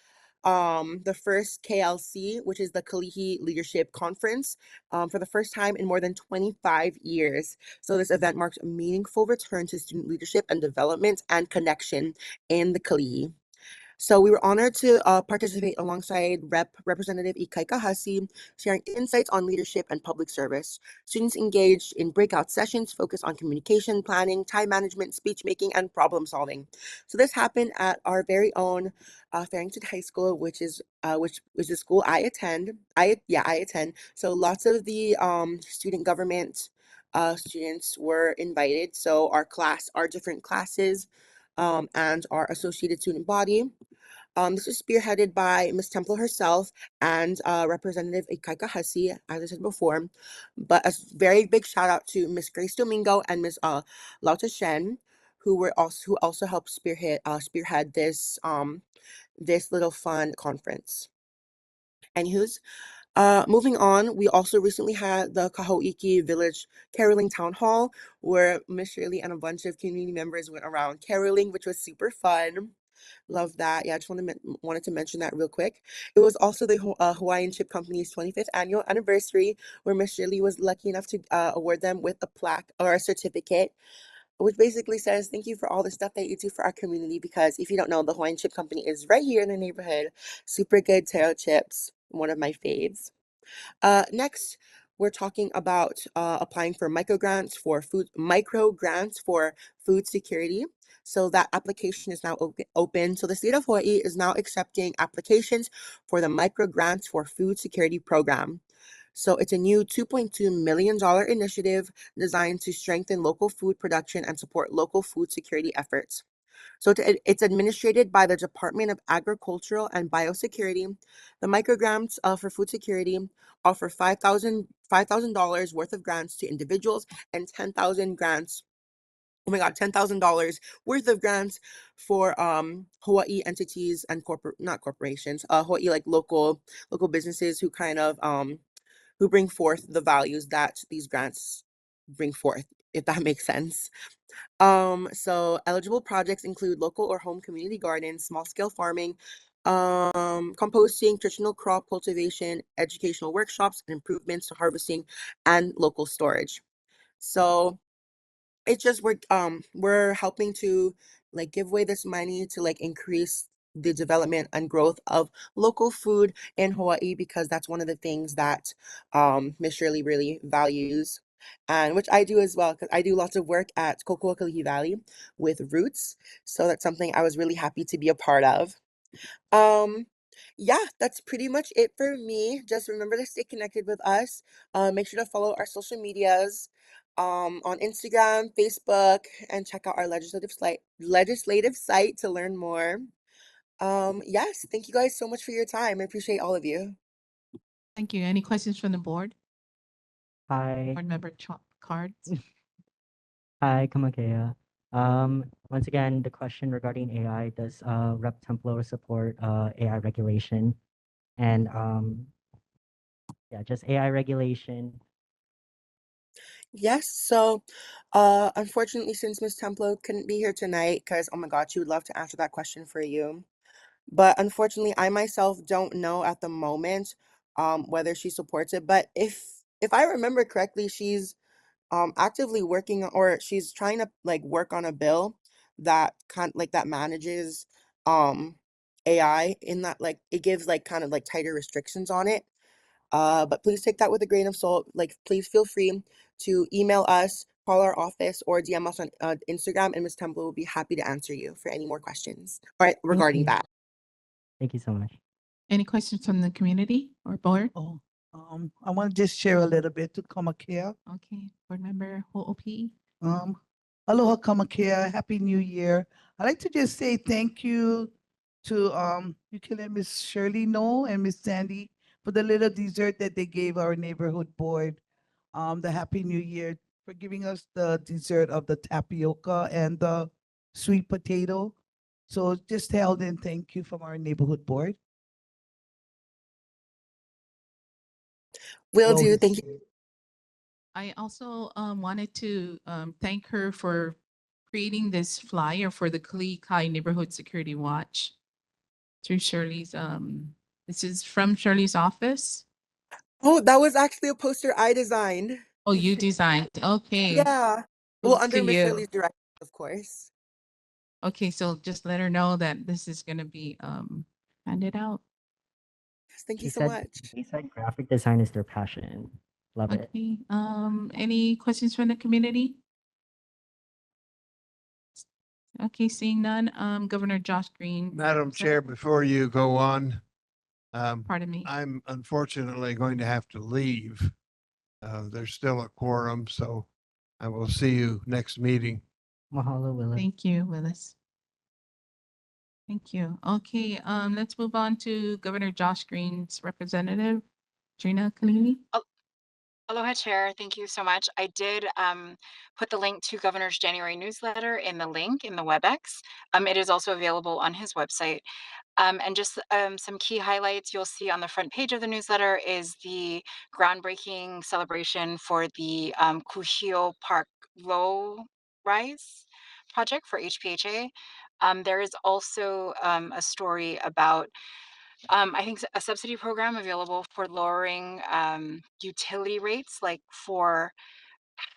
first KLC, which is the Kalihi Leadership Conference, for the first time in more than 25 years. So this event marks a meaningful return to student leadership and development and connection in the Kalihi. So we were honored to participate alongside Representative Ikaika Hasi, sharing insights on leadership and public service. Students engaged in breakout sessions focused on communication, planning, time management, speech making, and problem solving. So this happened at our very own Farrington High School, which is the school I attend. I attend. So lots of the student government students were invited. So our different classes, and our associated student body. This was spearheaded by Ms. Templo herself and Representative Ikaika Hasi, as I said before. But a very big shout out to Ms. Grace Domingo and Ms. Lauta Shen, who also helped spearhead this little fun conference. Anywho's, moving on, we also recently had the Kaho'iki Village Caroling Town Hall, where Miss Shirley and a bunch of community members went around caroling, which was super fun. Love that. Yeah, I just wanted to mention that real quick. It was also the Hawaiian Chip Company's 25th annual anniversary, where Miss Shirley was lucky enough to award them with a plaque or a certificate, which basically says thank you for all the stuff that you do for our community. Because if you don't know, the Hawaiian Chip Company is right here in the neighborhood. Super good taro chips, one of my faves. Next, we're talking about applying for micro grants for food security. So that application is now open. So the state of Hawaii is now accepting applications for the micro grants for food security program. So it's a new $2.2 million initiative designed to strengthen local food production and support local food security efforts. So it's administered by the Department of Agricultural and Biosecurity. The microgrants for food security offer $5,000 worth of grants to individuals and 10,000 grants. Oh my God, $10,000 worth of grants for Hawaii entities and not corporations, Hawaii like local businesses who kind of who bring forth the values that these grants bring forth, if that makes sense. So eligible projects include local or home community gardens, small scale farming, composting, traditional crop cultivation, educational workshops, and improvements to harvesting and local storage. So it's just we're helping to like give away this money to like increase the development and growth of local food in Hawaii, because that's one of the things that Miss Shirley really values, and which I do as well, because I do lots of work at Kokua Kalihi Valley with roots. So that's something I was really happy to be a part of. Um, yeah, that's pretty much it for me. Just remember to stay connected with us. Make sure to follow our social medias on Instagram, Facebook, and check out our legislative site to learn more. Yes, thank you guys so much for your time. I appreciate all of you. Thank you. Any questions from the board? Hi. Board member cards? Hi, Kamakea. Once again, the question regarding AI, does Rep Templo support AI regulation? And yeah, just AI regulation. Yes, so unfortunately, since Miss Templo couldn't be here tonight, because oh my God, she would love to answer that question for you. But unfortunately, I myself don't know at the moment whether she supports it. But if I remember correctly, she's actively working or she's trying to like work on a bill that that manages AI in that, like, it gives like kind of like tighter restrictions on it. But please take that with a grain of salt. Like, please feel free to email us, call our office, or DM us on Instagram, and Ms. Temple will be happy to answer you for any more questions regarding you. that. Thank you so much. Any questions from the community or board? Oh, I want to just share a little bit to Kamakea. Okay, board member Ho'opi. Aloha Kamakea, Happy New Year. I'd like to just say thank you to you can let Miss Shirley know and Miss Sandy for the little dessert that they gave our neighborhood board. The Happy New Year for giving us the dessert of the tapioca and the sweet potato. So just held in thank you from our neighborhood board. Will Well do. Thank you. received. I also wanted to thank her for creating this flyer for the Kalihi Neighborhood Security Watch through Shirley's. This is from Shirley's office. Oh, that was actually a poster I designed. Oh, you designed. Okay. Yeah. Well, Kudos under to Miss you. Shirley's direction, of course. Okay, so just let her know that this is gonna be handed out. Thank you She so said, much. she said graphic design is their passion. Love it. Okay. Any questions from the community? Okay, seeing none. Governor Josh Green. Madam Chair, before you go on, Pardon me. I'm unfortunately going to have to leave. There's still a quorum, so I will see you next meeting. Mahalo, Willis. Thank you, Willis. Thank you. Okay, let's move on to Governor Josh Green's representative, Trina Kalini. Aloha, Chair. Thank you so much. I did put the link to Governor's January newsletter in the link in the WebEx. It is also available on his website. And just some key highlights you'll see on the front page of the newsletter is the groundbreaking celebration for the Kuhio Park Low Rise project for HPHA. There is also a story about I think a subsidy program available for lowering utility rates, like for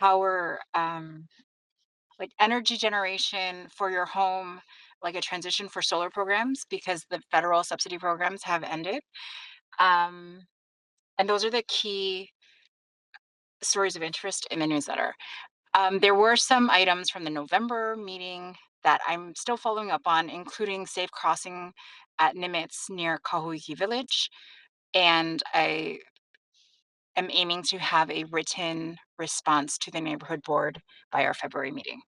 power, like energy generation for your home, like a transition for solar programs, because the federal subsidy programs have ended. And those are the key stories of interest in the newsletter. There were some items from the November meeting that I'm still following up on, including safe crossing at Nimitz near Kahuiki Village. And I am aiming to have a written response to the neighborhood board by our February meeting.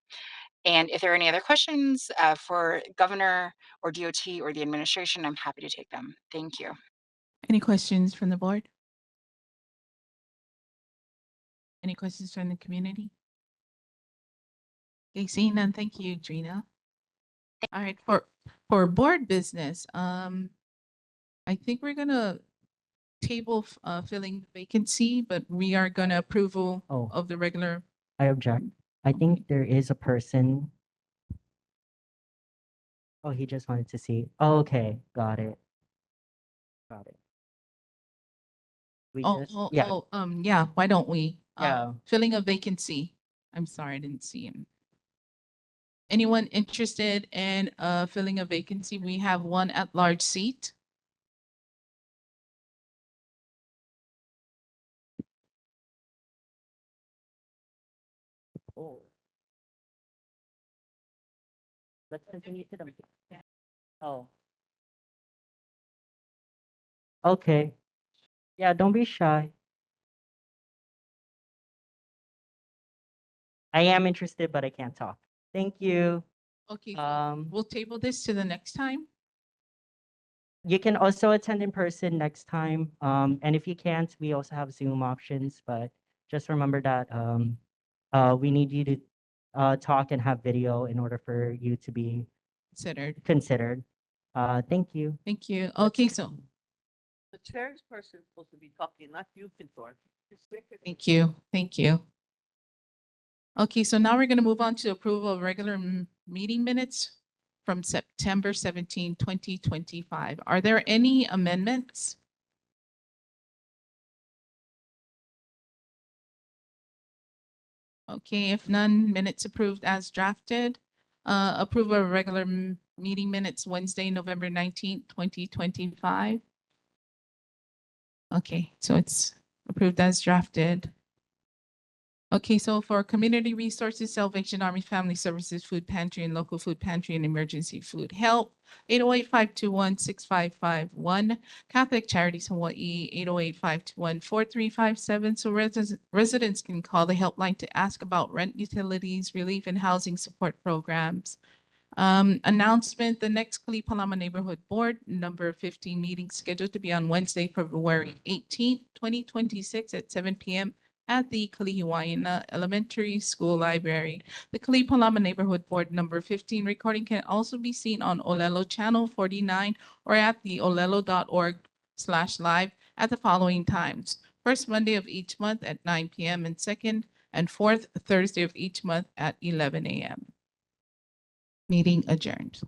And if there are any other questions for governor or DOT or the administration, I'm happy to take them. Thank you. Any questions from the board? Any questions from the community? Okay, seeing none, thank you, Trina. All right, for board business, I think we're gonna table filling vacancy, but we are gonna approval of the regular. I object. I think there is a person. Oh, he just wanted to see. Oh, okay, got it. Got it. We just, yeah. Yeah, why don't we? Yeah. Filling a vacancy. I'm sorry, I didn't see him. Anyone interested in filling a vacancy? We have one at-large seat. Oh. Let's continue to the. Oh. Okay. Yeah, don't be shy. I am interested, but I can't talk. Thank you. Okay, so we'll table this to the next time. You can also attend in person next time. And if you can't, we also have Zoom options, but just remember that we need you to talk and have video in order for you to be considered. Thank you. Thank you. Okay, so The chairperson is supposed to be talking, not you, Pintor. thank you. Thank you. Okay, so now we're going to move on to approval of regular meeting minutes from September 17, 2025. Are there any amendments? Okay, if none, minutes approved as drafted. Approval of regular meeting minutes Wednesday, November 19th, 2025. Okay, so it's approved as drafted. Okay, so for Community Resources, Salvation Army Family Services, Food Pantry, and Local Food Pantry and Emergency Food Help, 808-521-6551. Catholic Charities Hawaii, 808-521-4357. So residents can call the helpline to ask about rent, utilities, relief, and housing support programs. Announcement, the next Kalihi-Pālama Neighborhood Board number 15 meeting scheduled to be on Wednesday, February 18th, 2026 at 7 p.m. at the Kalihi-Waina Elementary School Library. The Kalihi-Pālama Neighborhood Board number 15 recording can also be seen on Olelo Channel 49 or at the olelo.org/live at the following times. First Monday of each month at 9 p.m. and second and fourth Thursday of each month at 11 a.m. Meeting adjourned.